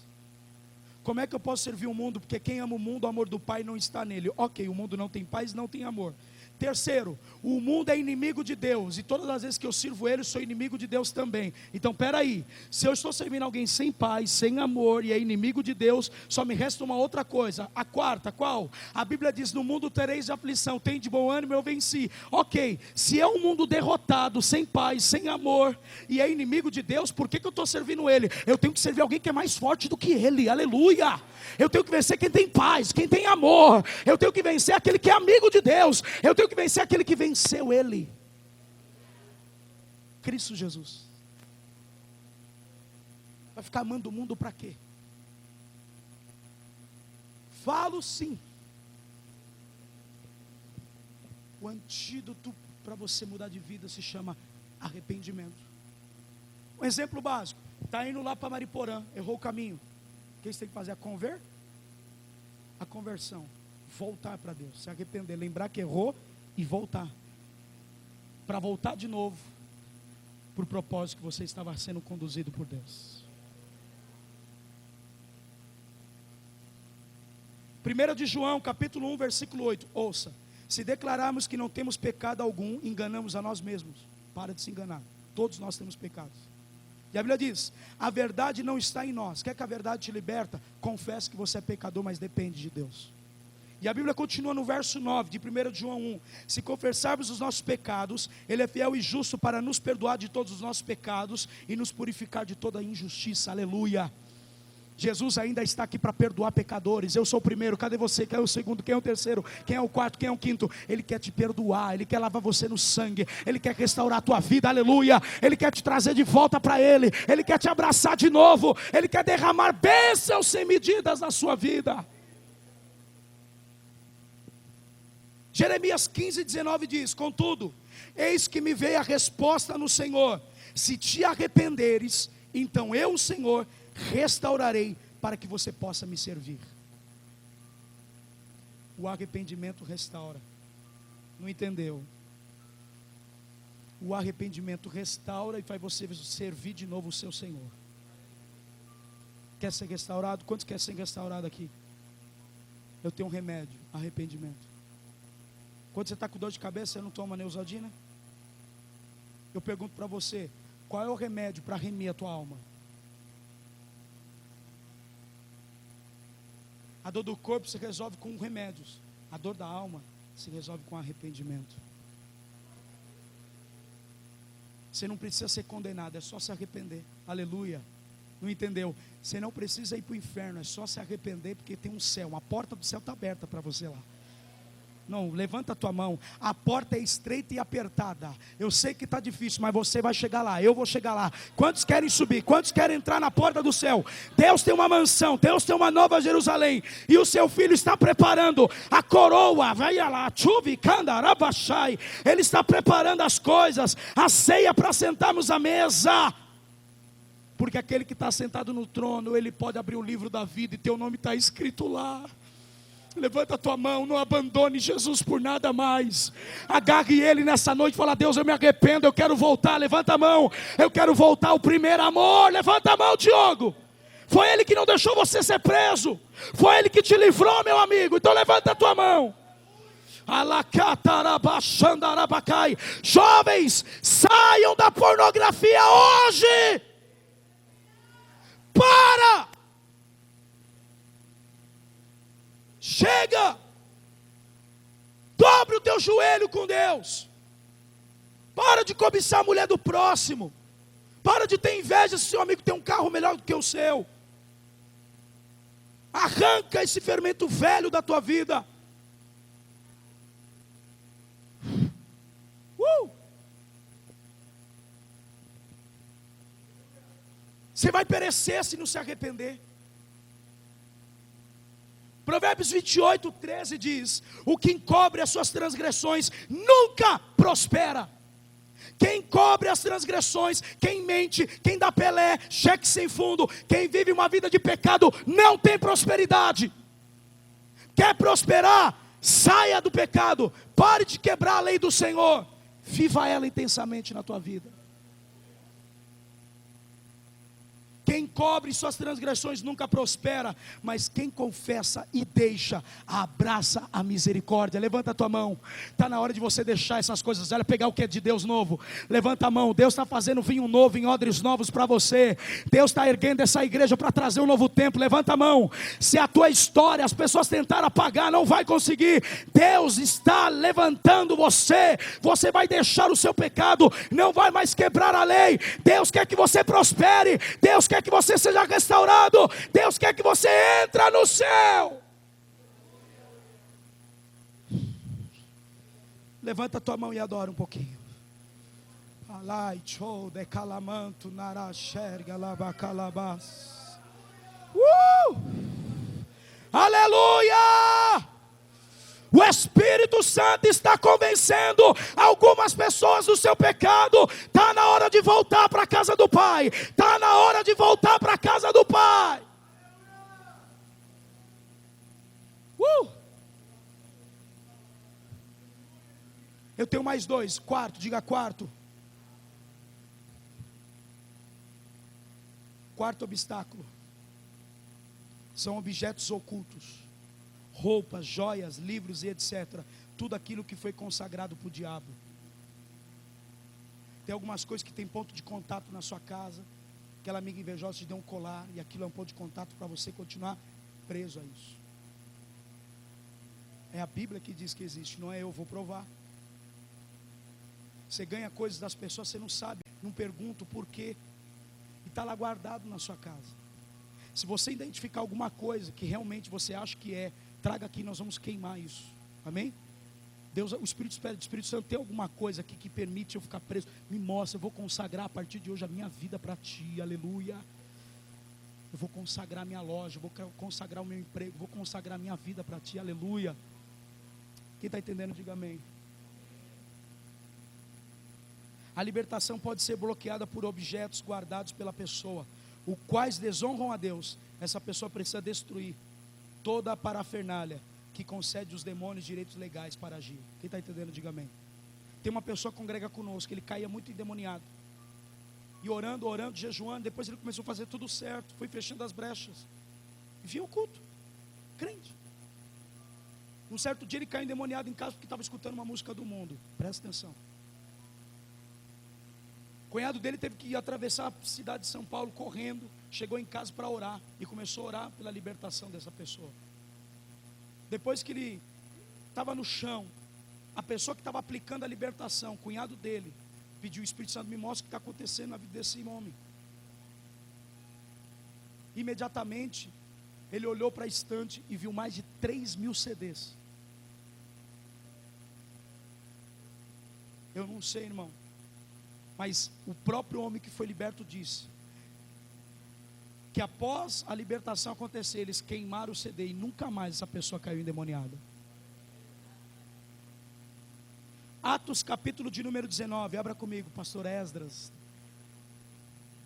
Como é que eu posso servir o mundo? Porque quem ama o mundo, o amor do Pai não está nele. Ok, o mundo não tem paz, não tem amor. Terceiro, o mundo é inimigo de Deus, e todas as vezes que eu sirvo ele, eu sou inimigo de Deus também. Então peraí, se eu estou servindo alguém sem paz, sem amor, e é inimigo de Deus, só me resta uma outra coisa. A quarta, qual? A Bíblia diz, no mundo tereis aflição, tem de bom ânimo, eu venci. Ok, se é um mundo derrotado, sem paz, sem amor, e é inimigo de Deus, por que eu estou servindo ele? Eu tenho que servir alguém que é mais forte do que ele, aleluia. Eu tenho que vencer quem tem paz, quem tem amor. Eu tenho que vencer aquele que é amigo de Deus. Eu tenho que vencer aquele que venceu ele, Cristo Jesus. Vai ficar amando o mundo para quê? Falo sim. O antídoto para você mudar de vida se chama arrependimento. Um exemplo básico: está indo lá para Mariporã, errou o caminho. O que você tem que fazer? A conversão. Voltar para Deus, se arrepender, lembrar que errou e voltar. Para voltar de novo para o propósito que você estava sendo conduzido por Deus. 1 de João, capítulo 1, versículo 8. Ouça: se declararmos que não temos pecado algum, enganamos a nós mesmos. Para de se enganar, todos nós temos pecados. E a Bíblia diz, a verdade não está em nós. Quer que a verdade te liberta? Confesse que você é pecador, mas depende de Deus. E a Bíblia continua no verso 9 de 1 de João 1. Se confessarmos os nossos pecados, Ele é fiel e justo para nos perdoar de todos os nossos pecados e nos purificar de toda injustiça. Aleluia. Jesus ainda está aqui para perdoar pecadores. Eu sou o primeiro, cadê você? Quem é o segundo? Quem é o terceiro? Quem é o quarto? Quem é o quinto? Ele quer te perdoar, Ele quer lavar você no sangue, Ele quer restaurar a tua vida, aleluia. Ele quer te trazer de volta para Ele, Ele quer te abraçar de novo, Ele quer derramar bênçãos sem medidas na sua vida. Jeremias 15:19 diz, contudo, eis que me veio a resposta no Senhor, se te arrependeres, então eu, o Senhor, restaurarei para que você possa me servir. O arrependimento restaura. Não entendeu? O arrependimento restaura e faz você servir de novo o seu Senhor. Quer ser restaurado? Quantos querem ser restaurado aqui? Eu tenho um remédio, arrependimento. Quando você está com dor de cabeça, você não toma Neosaldina? Eu pergunto para você, qual é o remédio para remir a tua alma? A dor do corpo se resolve com remédios. A dor da alma se resolve com arrependimento. Você não precisa ser condenado, é só se arrepender. Aleluia. Não entendeu? Você não precisa ir para o inferno, é só se arrepender, porque tem um céu. A porta do céu está aberta para você lá. Não, levanta a tua mão. A porta é estreita e apertada. Eu sei que está difícil, mas você vai chegar lá. Eu vou chegar lá. Quantos querem subir? Quantos querem entrar na porta do céu? Deus tem uma mansão, Deus tem uma nova Jerusalém, e o seu filho está preparando a coroa. Vai lá, chuvi, candarabachai. Ele está preparando as coisas, a ceia para sentarmos à mesa. Porque aquele que está sentado no trono, ele pode abrir o livro da vida e teu nome está escrito lá. Levanta a tua mão, não abandone Jesus por nada mais. Agarre Ele nessa noite e fala, Deus, eu me arrependo, eu quero voltar. Levanta a mão, eu quero voltar ao primeiro amor. Levanta a mão, Diogo. Foi Ele que não deixou você ser preso, foi Ele que te livrou, meu amigo. Então levanta a tua mão. Jovens, saiam da pornografia hoje. Para! Chega! Dobre o teu joelho com Deus. Para de cobiçar a mulher do próximo. Para de ter inveja se seu amigo tem um carro melhor do que o seu. Arranca esse fermento velho da tua vida. Você vai perecer se não se arrepender. Provérbios 28:13 diz, o que encobre as suas transgressões nunca prospera. Quem cobre as transgressões, quem mente, quem dá pelé, cheque sem fundo, quem vive uma vida de pecado, não tem prosperidade. Quer prosperar? Saia do pecado, pare de quebrar a lei do Senhor, viva ela intensamente na tua vida. Quem cobre suas transgressões nunca prospera, mas quem confessa e deixa, abraça a misericórdia. Levanta a tua mão, está na hora de você deixar essas coisas velhas, pegar o que é de Deus novo. Levanta a mão, Deus está fazendo vinho novo em odres novos para você. Deus está erguendo essa igreja para trazer um novo tempo. Levanta a mão. Se a tua história, as pessoas tentaram apagar, não vai conseguir. Deus está levantando você. Você vai deixar o seu pecado, não vai mais quebrar a lei. Deus quer que você prospere, Deus quer que você seja restaurado, Deus quer que você entre no céu. Levanta a tua mão e adora um pouquinho. Aleluia! O Espírito Santo está convencendo algumas pessoas do seu pecado. Está na hora de voltar para a casa do Pai. Está na hora de voltar para a casa do Pai. Eu tenho mais dois. Quarto, diga quarto. Quarto obstáculo. São objetos ocultos. Roupas, joias, livros e etc. Tudo aquilo que foi consagrado para o diabo. Tem algumas coisas que tem ponto de contato na sua casa. Aquela amiga invejosa te deu um colar, e aquilo é um ponto de contato para você continuar preso a isso. É a Bíblia que diz que existe, não é eu, vou provar. Você ganha coisas das pessoas, você não sabe, não pergunta o porquê, e está lá guardado na sua casa. Se você identificar alguma coisa que realmente você acha que é, traga aqui, nós vamos queimar isso. Amém? Deus, o Espírito Santo, tem alguma coisa aqui que permite eu ficar preso? Me mostra, eu vou consagrar a partir de hoje a minha vida para ti, aleluia. Eu vou consagrar minha loja, eu vou consagrar o meu emprego, vou consagrar minha vida para ti, aleluia. Quem está entendendo, diga amém. A libertação pode ser bloqueada por objetos guardados pela pessoa, os quais desonram a Deus. Essa pessoa precisa destruir toda a parafernália que concede os demônios direitos legais para agir. Quem está entendendo, diga amém. Tem uma pessoa que congrega conosco, ele caía muito endemoniado, e orando, jejuando, depois ele começou a fazer tudo certo, foi fechando as brechas, e vinha o culto, crente. Um certo dia ele caiu endemoniado em casa, porque estava escutando uma música do mundo. Presta atenção. O cunhado dele teve que atravessar a cidade de São Paulo correndo, chegou em casa para orar, e começou a orar pela libertação dessa pessoa. Depois que ele estava no chão, a pessoa que estava aplicando a libertação, o cunhado dele, pediu: o Espírito Santo, me mostra o que está acontecendo na vida desse homem. Imediatamente ele olhou para a estante e viu mais de 3.000 CDs. Eu não sei, irmão, mas o próprio homem que foi liberto disse que após a libertação acontecer, eles queimaram o CD e nunca mais essa pessoa caiu endemoniada. Atos capítulo de número 19, abra comigo, pastor Esdras.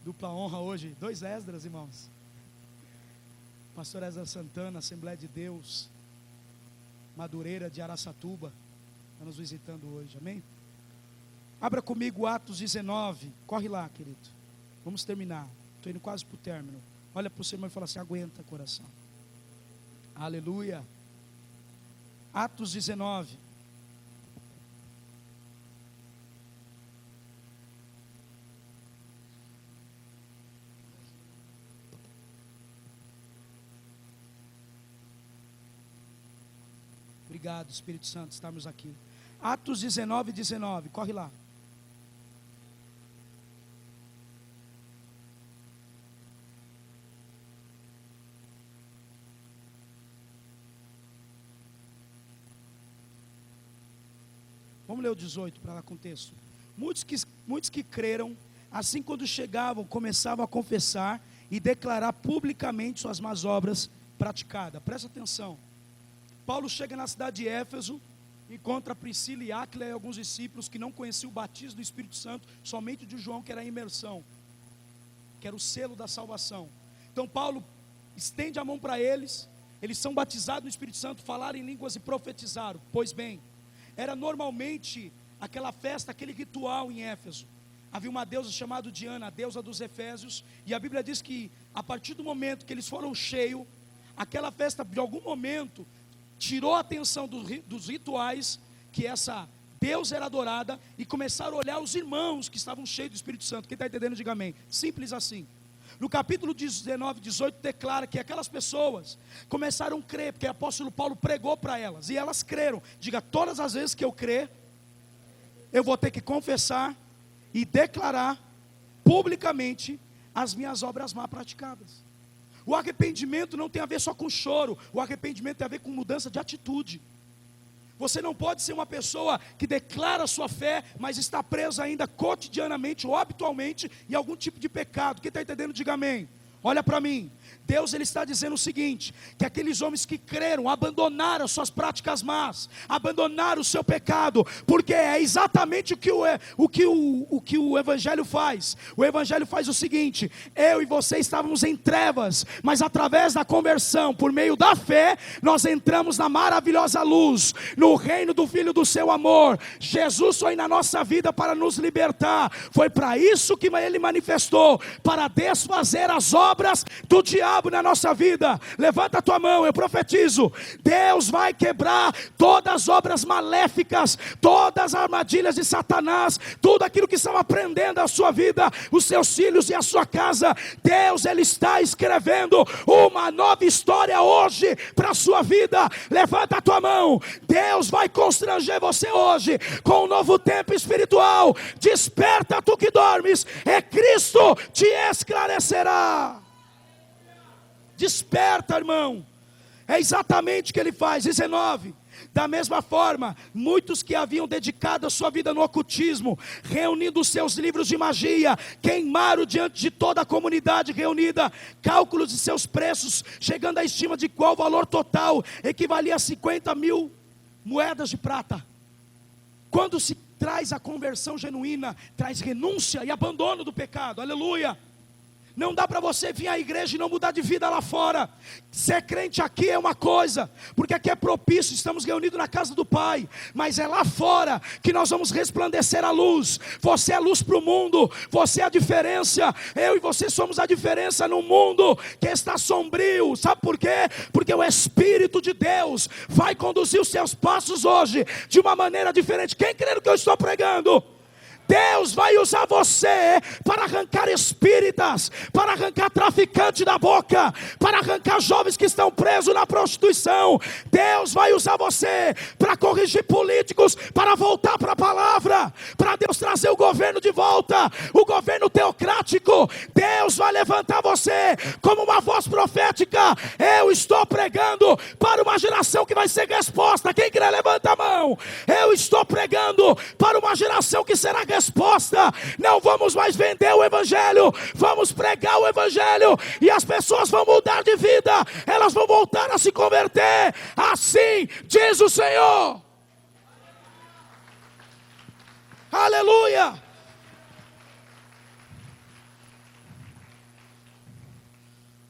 Dupla honra hoje, 2 Esdras, irmãos. Pastor Esdras Santana, Assembleia de Deus, Madureira de Araçatuba, está nos visitando hoje, amém? Abra comigo Atos 19, corre lá, querido, vamos terminar, estou indo quase para o término. Olha para o seu irmão e fala assim: aguenta, coração. Aleluia. Atos 19. Obrigado, Espírito Santo, estamos aqui. Atos 19, 19, corre lá. Vamos ler o 18 para lá com o texto. Muitos que creram, assim quando chegavam, começavam a confessar e declarar publicamente suas más obras praticadas. Presta atenção. Paulo chega na cidade de Éfeso, encontra Priscila e Áquila e alguns discípulos que não conheciam o batismo do Espírito Santo, somente de João, que era a imersão, que era o selo da salvação. Então Paulo estende a mão para eles, eles são batizados no Espírito Santo, falaram em línguas e profetizaram. Pois bem, era normalmente aquela festa, aquele ritual em Éfeso. Havia uma deusa chamada Diana, a deusa dos Efésios, e a Bíblia diz que a partir do momento que eles foram cheios, aquela festa de algum momento tirou a atenção dos rituais, que essa deusa era adorada, e começaram a olhar os irmãos que estavam cheios do Espírito Santo. Quem está entendendo, diga amém. Simples assim. No capítulo 19, 18, declara que aquelas pessoas começaram a crer, porque o apóstolo Paulo pregou para elas, e elas creram. Diga, todas as vezes que eu crer, eu vou ter que confessar e declarar publicamente as minhas obras mal praticadas. O arrependimento não tem a ver só com choro, o arrependimento tem a ver com mudança de atitude. Você não pode ser uma pessoa que declara a sua fé, mas está preso ainda cotidianamente ou habitualmente em algum tipo de pecado. Quem está entendendo, diga amém. Olha para mim, Deus ele está dizendo o seguinte, que aqueles homens que creram, abandonaram suas práticas más, abandonaram o seu pecado, porque é exatamente o que o Evangelho faz. O Evangelho faz o seguinte: eu e você estávamos em trevas, mas através da conversão, por meio da fé, nós entramos na maravilhosa luz, no reino do Filho do seu amor. Jesus foi na nossa vida para nos libertar, foi para isso que ele manifestou, para desfazer as obras do diabo na nossa vida. Levanta a tua mão, eu profetizo, Deus vai quebrar todas as obras maléficas, todas as armadilhas de Satanás, tudo aquilo que estava prendendo a sua vida, os seus filhos e a sua casa. Deus ele está escrevendo uma nova história hoje para a sua vida. Levanta a tua mão, Deus vai constranger você hoje com um novo tempo espiritual. Desperta tu que dormes, e Cristo te esclarecerá. Desperta, irmão. É exatamente o que ele faz. 19. Da mesma forma, muitos que haviam dedicado a sua vida no ocultismo, reunindo os seus livros de magia, queimaram diante de toda a comunidade reunida cálculos de seus preços, chegando à estima de qual valor total equivalia a 50.000 moedas de prata. Quando se traz a conversão genuína, traz renúncia e abandono do pecado. Aleluia. Não dá para você vir à igreja e não mudar de vida lá fora. Ser crente aqui é uma coisa, porque aqui é propício, estamos reunidos na casa do Pai, mas é lá fora que nós vamos resplandecer a luz. Você é a luz para o mundo, você é a diferença. Eu e você somos a diferença no mundo que está sombrio. Sabe por quê? Porque o Espírito de Deus vai conduzir os seus passos hoje de uma maneira diferente. Quem crê no que eu estou pregando? Deus vai usar você para arrancar espíritas, para arrancar traficante da boca, para arrancar jovens que estão presos na prostituição. Deus vai usar você para corrigir políticos, para voltar para a palavra, para Deus trazer o governo de volta, o governo teocrático. Deus vai levantar você como uma voz profética. Eu estou pregando para uma geração que vai ser resposta. Quem quer levanta a mão. Eu estou pregando para uma geração que será resposta. Não vamos mais vender o Evangelho, vamos pregar o Evangelho, e as pessoas vão mudar de vida, elas vão voltar a se converter. Assim diz o Senhor. Aleluia.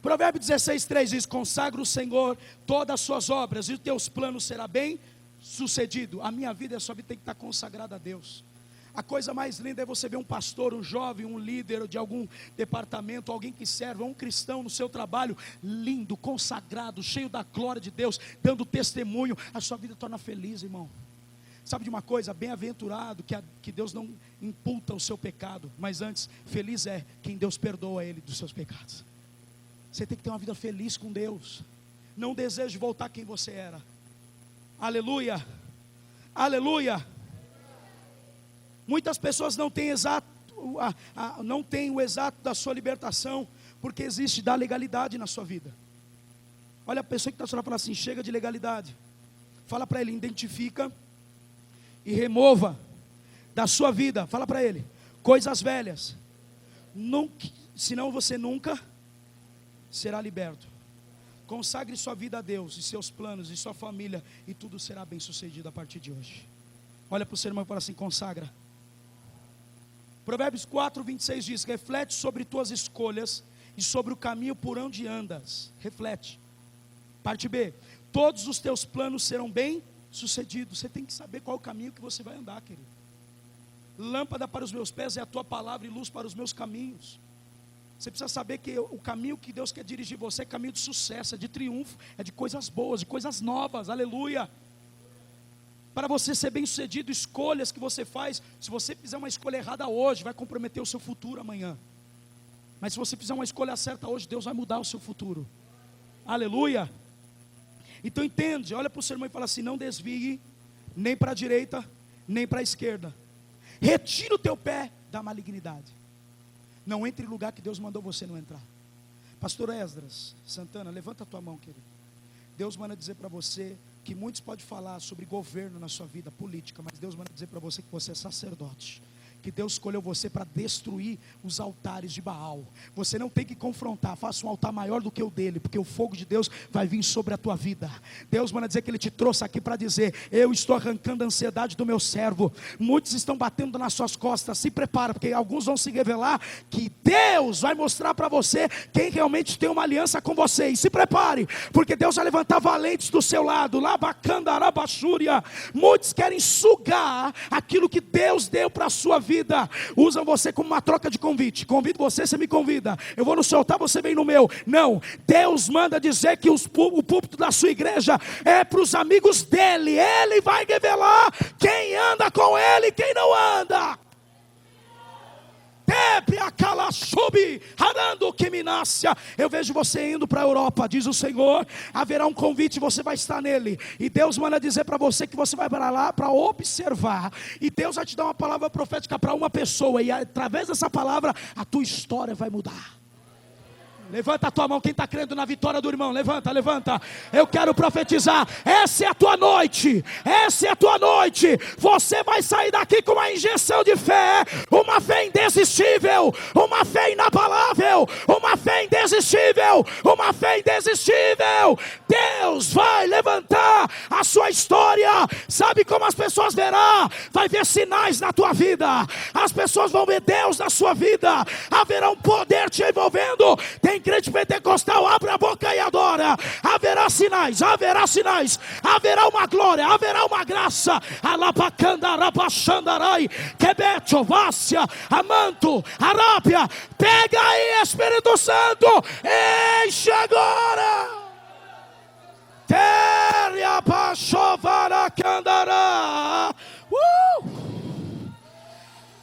Provérbio 16:3 diz: consagra o Senhor todas as suas obras, e os teus planos será bem sucedido. A minha vida e a sua vida tem que estar consagrada a Deus. A coisa mais linda é você ver um pastor, um jovem, um líder de algum departamento, alguém que serve, um cristão no seu trabalho, lindo, consagrado, cheio da glória de Deus, dando testemunho. A sua vida torna feliz, irmão. Sabe de uma coisa? Bem-aventurado que Deus não imputa o seu pecado, mas antes, feliz é quem Deus perdoa ele dos seus pecados. Você tem que ter uma vida feliz com Deus. Não deseje voltar quem você era. Aleluia, aleluia. Muitas pessoas não têm não têm o exato da sua libertação, porque existe da legalidade na sua vida. Olha a pessoa que está falando, fala assim: chega de legalidade. Fala para ele, identifica e remova da sua vida. Fala para ele, coisas velhas, senão você nunca será liberto. Consagre sua vida a Deus, e seus planos, e sua família, e tudo será bem sucedido a partir de hoje. Olha para o seu irmão e fala assim: consagra. Provérbios 4:26 diz: reflete sobre tuas escolhas e sobre o caminho por onde andas. Reflete. Parte B, todos os teus planos serão bem sucedidos. Você tem que saber qual é o caminho que você vai andar, querido. Lâmpada para os meus pés é a tua palavra e luz para os meus caminhos. Você precisa saber que o caminho que Deus quer dirigir você é caminho de sucesso, é de triunfo, é de coisas boas, de coisas novas, aleluia. Para você ser bem sucedido, escolhas que você faz, se você fizer uma escolha errada hoje, vai comprometer o seu futuro amanhã. Mas se você fizer uma escolha certa hoje, Deus vai mudar o seu futuro, aleluia. Então entende, olha para o seu irmão e fala assim: não desvie nem para a direita, nem para a esquerda. Retira o teu pé da malignidade. Não entre em lugar que Deus mandou você não entrar. Pastor Esdras Santana, levanta a tua mão, querido. Deus manda dizer para você que muitos podem falar sobre governo na sua vida, política, mas Deus manda dizer para você que você é sacerdote, que Deus escolheu você para destruir os altares de Baal. Você não tem que confrontar, faça um altar maior do que o dele, porque o fogo de Deus vai vir sobre a tua vida. Deus manda dizer que Ele te trouxe aqui para dizer: eu estou arrancando a ansiedade do meu servo. Muitos estão batendo nas suas costas, se prepara, porque alguns vão se revelar, que Deus vai mostrar para você quem realmente tem uma aliança com você. E se prepare, porque Deus vai levantar valentes do seu lado. Labacandarabachúria. Muitos querem sugar aquilo que Deus deu para a sua vida. Usam você como uma troca de convite. Convido você, você me convida. Eu vou no seu altar, você vem no meu. Não, Deus manda dizer que o púlpito da sua igreja é para os amigos dele. Ele vai revelar quem anda com ele e quem não anda. Eu vejo você indo para a Europa, diz o Senhor. Haverá um convite, você vai estar nele. E Deus manda dizer para você que você vai para lá para observar. E Deus vai te dar uma palavra profética para uma pessoa. E através dessa palavra, a tua história vai mudar. Levanta a tua mão, quem está crendo na vitória do irmão, levanta, levanta. Eu quero profetizar, essa é a tua noite, essa é a tua noite. Você vai sair daqui com uma injeção de fé, uma fé indesistível, uma fé inabalável, uma fé indesistível, uma fé indesistível. Deus vai levantar a sua história. Sabe como as pessoas verão? Vai ver sinais na tua vida. As pessoas vão ver Deus na sua vida. Haverá um poder te envolvendo. Tem crente pentecostal, abre a boca e adora. Haverá sinais, haverá sinais, haverá uma glória, haverá uma graça. Alapacandarabachandarai, Quebeto, Vácia, Amanto, Arábia. Pega aí, Espírito Santo, enche agora. Teria Pachovaracandará.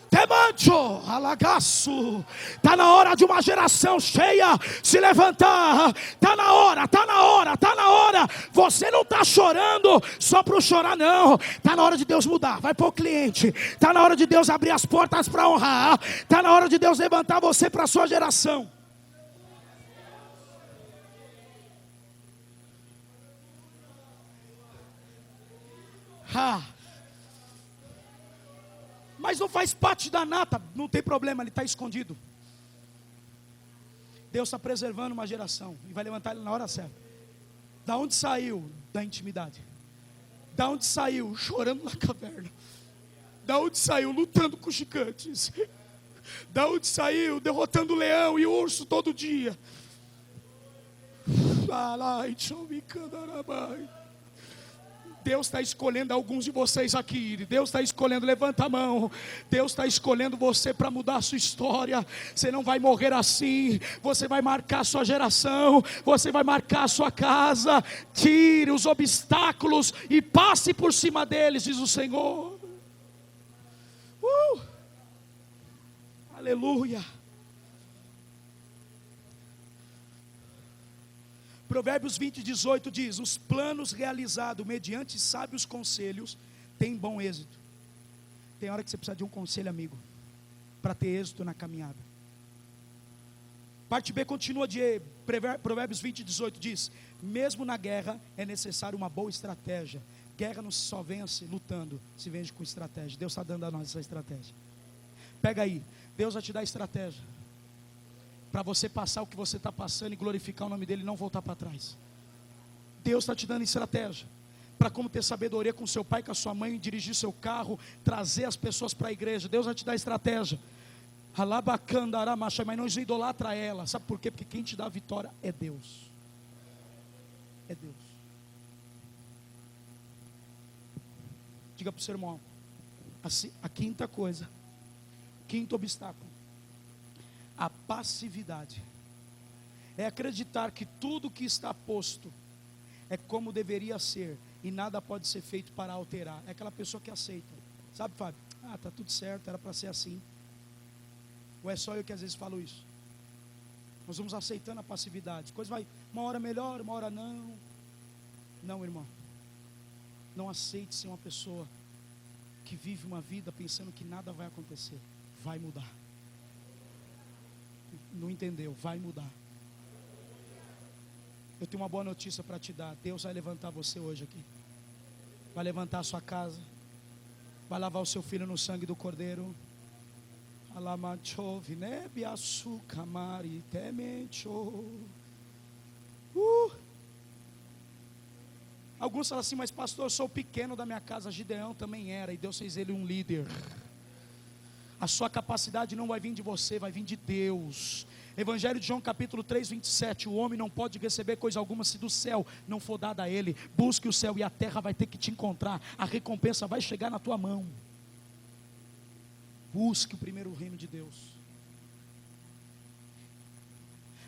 Temancho, alagaço. Está na hora de uma geração cheia se levantar. Está na hora, está na hora, está na hora. Você não está chorando só para chorar, não. Está na hora de Deus mudar. Vai para o cliente. Está na hora de Deus abrir as portas para honrar. Está na hora de Deus levantar você para a sua geração. Mas não faz parte da nata, não tem problema, ele está escondido. Deus está preservando uma geração e vai levantar ele na hora certa. Da onde saiu? Da intimidade. Da onde saiu? Chorando na caverna. Da onde saiu? Lutando com gigantes. Da onde saiu? Derrotando o leão e o urso todo dia. Deus está escolhendo alguns de vocês aqui. Deus está escolhendo, levanta a mão. Deus está escolhendo você para mudar a sua história. Você não vai morrer assim. Você vai marcar a sua geração. Você vai marcar a sua casa. Tire os obstáculos e passe por cima deles, diz o Senhor. Aleluia. Provérbios 20:18 diz: os planos realizados mediante sábios conselhos têm bom êxito. Tem hora que você precisa de um conselho amigo para ter êxito na caminhada. Parte B continua de Provérbios 20:18 diz: mesmo na guerra é necessário uma boa estratégia. Guerra não só vence lutando, se vence com estratégia. Deus está dando a nós essa estratégia. Pega aí, Deus vai te dar estratégia para você passar o que você está passando e glorificar o nome dele e não voltar para trás. Deus está te dando estratégia para como ter sabedoria com seu pai, com a sua mãe, dirigir seu carro, trazer as pessoas para a igreja. Deus vai te dar estratégia. Mas não idolatra ela. Sabe por quê? Porque quem te dá a vitória é Deus. é Deus. Diga para o seu irmão, a quinta coisa, quinto obstáculo, a passividade. É acreditar que tudo que está posto é como deveria ser e nada pode ser feito para alterar. É aquela pessoa que aceita. Sabe, Fábio? Tá tudo certo, era para ser assim. Ou é só eu que às vezes falo isso? Nós vamos aceitando a passividade. Coisa vai, uma hora melhor, uma hora não. Não, irmão. Não aceite ser uma pessoa que vive uma vida pensando que nada vai acontecer. Vai mudar. Não entendeu? Vai mudar. Eu tenho uma boa notícia para te dar. Deus vai levantar você hoje aqui. Vai levantar a sua casa. Vai lavar o seu filho no sangue do Cordeiro. Alguns falam assim, mas pastor, eu sou o pequeno da minha casa. Gideão também era, e Deus fez ele um líder. A sua capacidade não vai vir de você, vai vir de Deus. Evangelho de João capítulo 3, 27. O homem não pode receber coisa alguma se do céu não for dada a ele. Busque o céu e a terra vai ter que te encontrar. A recompensa vai chegar na tua mão. Busque o primeiro reino de Deus.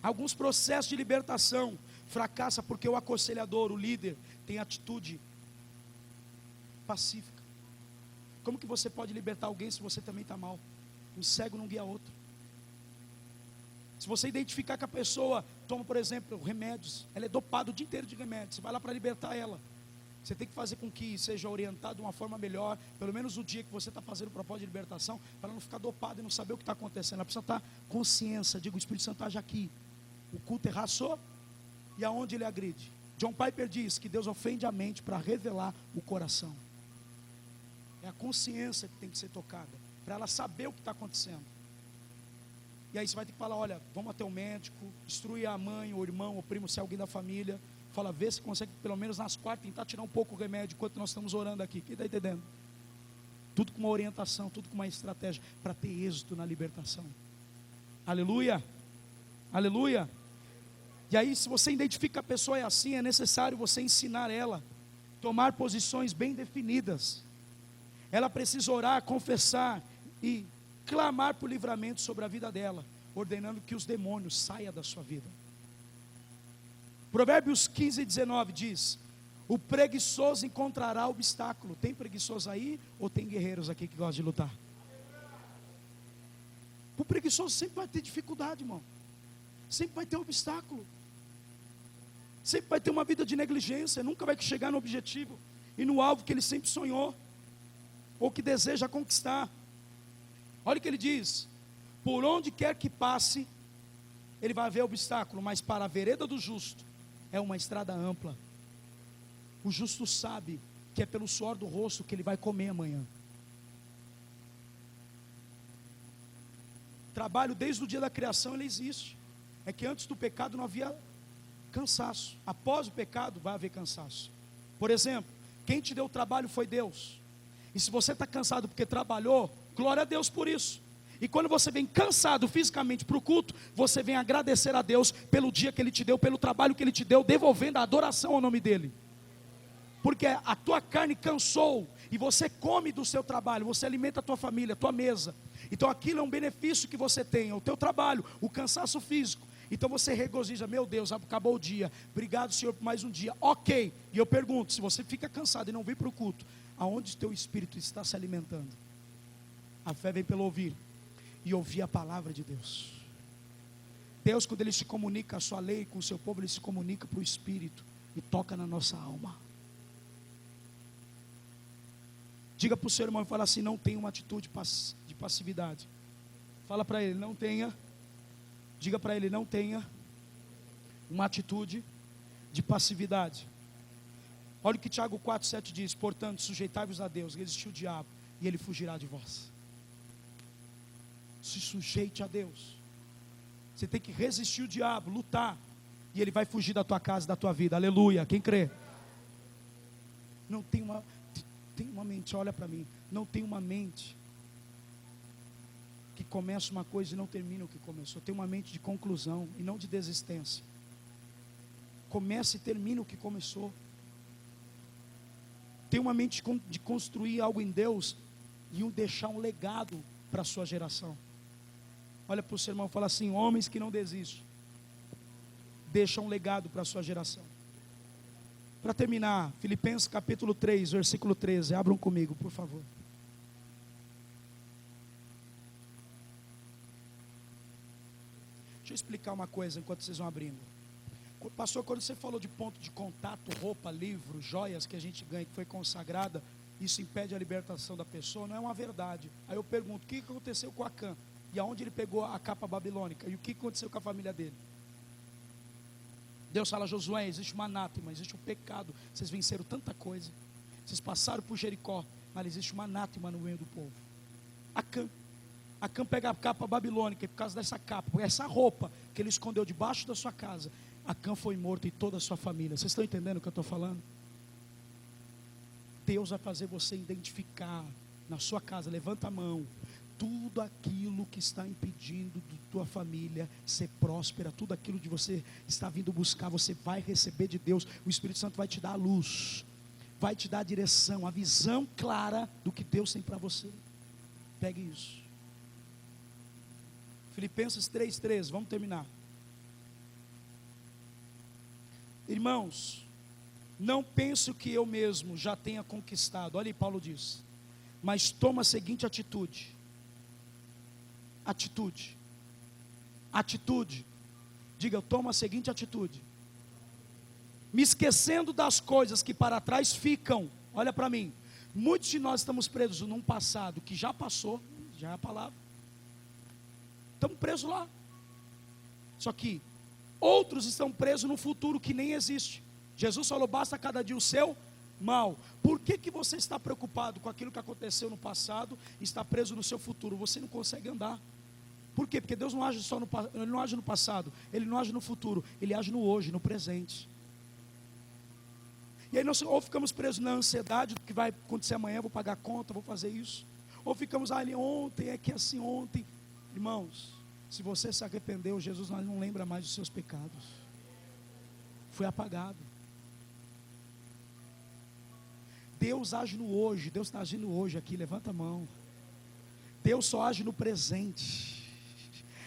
Alguns processos de libertação fracassa porque o aconselhador, o líder, tem atitude pacífica. Como que você pode libertar alguém se você também está mal? Um cego não guia outro. Se você identificar que a pessoa toma, por exemplo, remédios, ela é dopada o dia inteiro de remédios, você vai lá para libertar ela. Você tem que fazer com que seja orientado de uma forma melhor, pelo menos no dia que você está fazendo o propósito de libertação, para ela não ficar dopada e não saber o que está acontecendo. Ela precisa estar consciência, diga, o Espírito Santo age aqui. O culto erraçou, e aonde ele agride? John Piper diz que Deus ofende a mente para revelar o coração. É a consciência que tem que ser tocada, para ela saber o que está acontecendo. E aí você vai ter que falar, olha, vamos até o médico, instruir a mãe, o irmão, o primo, se é alguém da família. Fala, vê se consegue, pelo menos nas quartas, tentar tirar um pouco o remédio, enquanto nós estamos orando aqui. Quem está entendendo? Tudo com uma orientação, tudo com uma estratégia, para ter êxito na libertação. Aleluia, aleluia. E aí, se você identifica que a pessoa é assim, é necessário você ensinar ela, tomar posições bem definidas. Ela precisa orar, confessar e clamar por livramento sobre a vida dela, ordenando que os demônios saiam da sua vida. Provérbios 15, 19 diz: o preguiçoso encontrará obstáculo. Tem preguiçoso aí ou tem guerreiros aqui que gostam de lutar? O preguiçoso sempre vai ter dificuldade, irmão. Sempre vai ter obstáculo. Sempre vai ter uma vida de negligência. Nunca vai chegar no objetivo e no alvo que ele sempre sonhou, ou que deseja conquistar. Olha o que ele diz: por onde quer que passe, ele vai haver obstáculo, mas para a vereda do justo é uma estrada ampla. O justo sabe que é pelo suor do rosto que ele vai comer amanhã. Trabalho desde o dia da criação ele existe. É que antes do pecado não havia cansaço. Após o pecado vai haver cansaço. Por exemplo, quem te deu o trabalho foi Deus. E se você está cansado porque trabalhou, glória a Deus por isso. E quando você vem cansado fisicamente para o culto, você vem agradecer a Deus pelo dia que Ele te deu, pelo trabalho que Ele te deu, devolvendo a adoração ao nome dEle. Porque a tua carne cansou, e você come do seu trabalho, você alimenta a tua família, a tua mesa. Então aquilo é um benefício que você tem, o teu trabalho, o cansaço físico. Então você regozija, meu Deus, acabou o dia, obrigado Senhor por mais um dia, ok. E eu pergunto, se você fica cansado e não vem para o culto, aonde o teu espírito está se alimentando? A fé vem pelo ouvir, e ouvir a palavra de Deus. Deus, quando Ele se comunica a sua lei com o seu povo, Ele se comunica para o Espírito e toca na nossa alma. Diga para o seu irmão e fala assim: não tenha uma atitude de passividade. Fala para ele, não tenha. Diga para ele, não tenha uma atitude de passividade. Olha o que Tiago 4,7 diz: portanto, sujeitai-vos a Deus, resistiu o diabo, e ele fugirá de vós. Se sujeite a Deus. Você tem que resistir o diabo, lutar, e ele vai fugir da tua casa, da tua vida. Aleluia, quem crê? Não tem uma mente, olha para mim, não tem uma mente que começa uma coisa e não termina o que começou. Tem uma mente de conclusão e não de desistência. Comece e termine o que começou. Tenha uma mente de construir algo em Deus e deixar um legado para a sua geração. Olha para o seu irmão e fala assim: homens que não desistem, deixam um legado para a sua geração. Para terminar, Filipenses capítulo 3, versículo 13. Abram comigo, por favor. Deixa eu explicar uma coisa enquanto vocês vão abrindo. Pastor, quando você falou de ponto de contato, roupa, livro, joias que a gente ganha, que foi consagrada, isso impede a libertação da pessoa, não é uma verdade. Aí eu pergunto: o que aconteceu com Acã? E aonde ele pegou a capa babilônica? E o que aconteceu com a família dele? Deus fala: Josué, existe uma anátema, existe um pecado. Vocês venceram tanta coisa, vocês passaram por Jericó, mas existe uma anátema no meio do povo. Acã pega a capa babilônica, e por causa dessa capa, essa roupa que ele escondeu debaixo da sua casa, Acã foi morto e toda a sua família. Vocês estão entendendo o que eu estou falando? Deus vai fazer você identificar na sua casa, levanta a mão, tudo aquilo que está impedindo de tua família ser próspera, tudo aquilo de você está vindo buscar, você vai receber de Deus. O Espírito Santo vai te dar a luz, vai te dar a direção, a visão clara do que Deus tem para você. Pegue isso. Filipenses 3:13, vamos terminar. Irmãos, não penso que eu mesmo já tenha conquistado. Olha aí, Paulo diz: mas toma a seguinte atitude. Atitude. Diga: eu tomo a seguinte atitude. Me esquecendo das coisas que para trás ficam. Olha para mim. Muitos de nós estamos presos num passado que já passou, já é a palavra. Estamos presos lá. Só que outros estão presos num futuro que nem existe. Jesus falou: basta cada dia o seu mal. Por que você está preocupado com aquilo que aconteceu no passado e está preso no seu futuro? Você não consegue andar. Por quê? Porque Deus não age só ele não age no passado, Ele não age no futuro, Ele age no hoje, no presente. E aí nós ou ficamos presos na ansiedade do que vai acontecer amanhã, vou pagar a conta, vou fazer isso. Ou ficamos ali ontem, é que assim ontem. Irmãos, se você se arrependeu, Jesus não lembra mais dos seus pecados. Foi apagado. Deus age no hoje, Deus está agindo hoje aqui, levanta a mão. Deus só age no presente.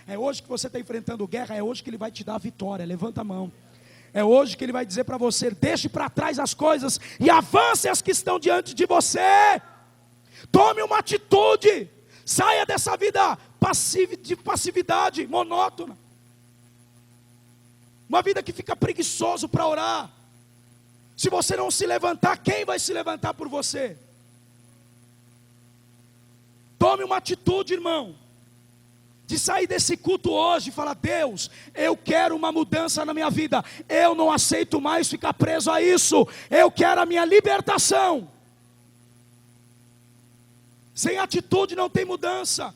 É hoje que você está enfrentando guerra, é hoje que Ele vai te dar a vitória, levanta a mão. É hoje que Ele vai dizer para você: deixe para trás as coisas e avance as que estão diante de você. Tome uma atitude, saia dessa vida de passividade monótona. Uma vida que fica preguiçoso para orar. Se você não se levantar, quem vai se levantar por você? Tome uma atitude, irmão, de sair desse culto hoje e falar: Deus, eu quero uma mudança na minha vida. Eu não aceito mais ficar preso a isso. Eu quero a minha libertação. Sem atitude não tem mudança.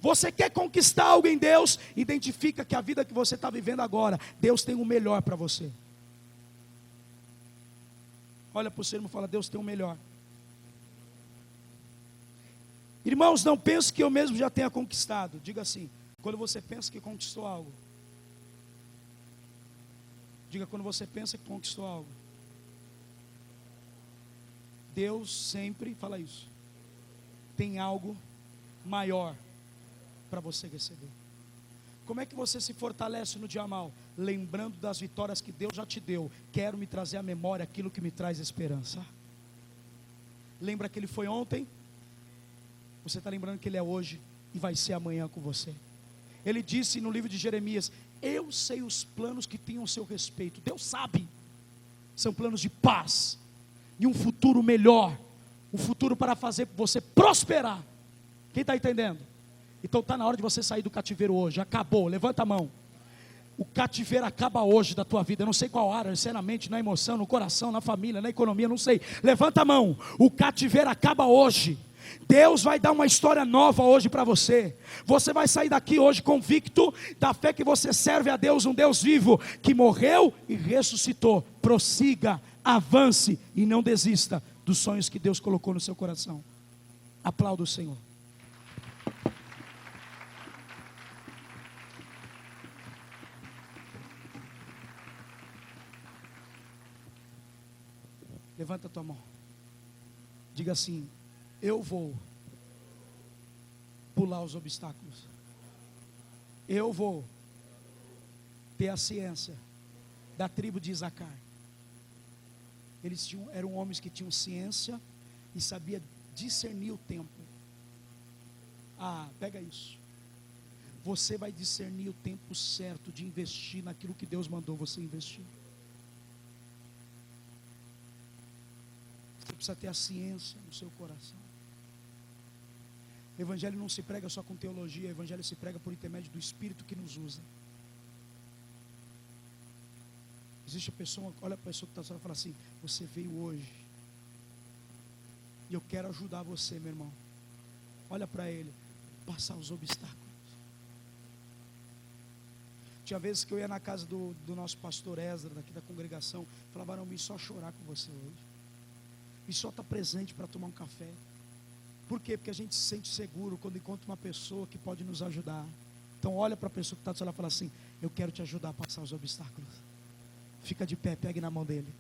Você quer conquistar algo em Deus? Identifica que a vida que você está vivendo agora, Deus tem o melhor para você. Olha para o seu irmão e fala: Deus tem o melhor. Irmãos, não pense que eu mesmo já tenha conquistado. Diga assim: quando você pensa que conquistou algo. Diga: quando você pensa que conquistou algo. Deus sempre, fala isso, tem algo maior para você receber. Como é que você se fortalece no dia mal? Lembrando das vitórias que Deus já te deu. Quero me trazer à memória aquilo que me traz esperança. Lembra que Ele foi ontem? Você está lembrando que Ele é hoje e vai ser amanhã com você. Ele disse no livro de Jeremias: eu sei os planos que tenham o seu respeito. Deus sabe. São planos de paz e um futuro melhor. Um futuro para fazer você prosperar. Quem está entendendo? Então está na hora de você sair do cativeiro hoje. Acabou, levanta a mão. O cativeiro acaba hoje da tua vida. Eu não sei qual área, se é na mente, na emoção, no coração, na família, na economia, não sei. Levanta a mão. O cativeiro acaba hoje. Deus vai dar uma história nova hoje para você. Você vai sair daqui hoje convicto da fé que você serve a Deus, um Deus vivo, que morreu e ressuscitou. Prossiga, avance e não desista dos sonhos que Deus colocou no seu coração. Aplauda o Senhor. Levanta a tua mão. Diga assim: eu vou pular os obstáculos. Eu vou ter a ciência da tribo de Isacar. Eram homens que tinham ciência e sabia discernir o tempo. Pega isso. Você vai discernir o tempo certo de investir naquilo que Deus mandou você investir. Você precisa ter a ciência no seu coração. O evangelho não se prega só com teologia, o evangelho se prega por intermédio do Espírito que nos usa. Existe a pessoa, olha a pessoa que está só e fala assim: você veio hoje e eu quero ajudar você, meu irmão. Olha para ele, passar os obstáculos. Tinha vezes que eu ia na casa do nosso pastor Ezra, daqui da congregação, falava: não, me só chorar com você hoje, me só estar presente para tomar um café. Por quê? Porque a gente se sente seguro quando encontra uma pessoa que pode nos ajudar. Então olha para a pessoa que está do seu lado e fala assim: eu quero te ajudar a passar os obstáculos. Fica de pé, pegue na mão dele.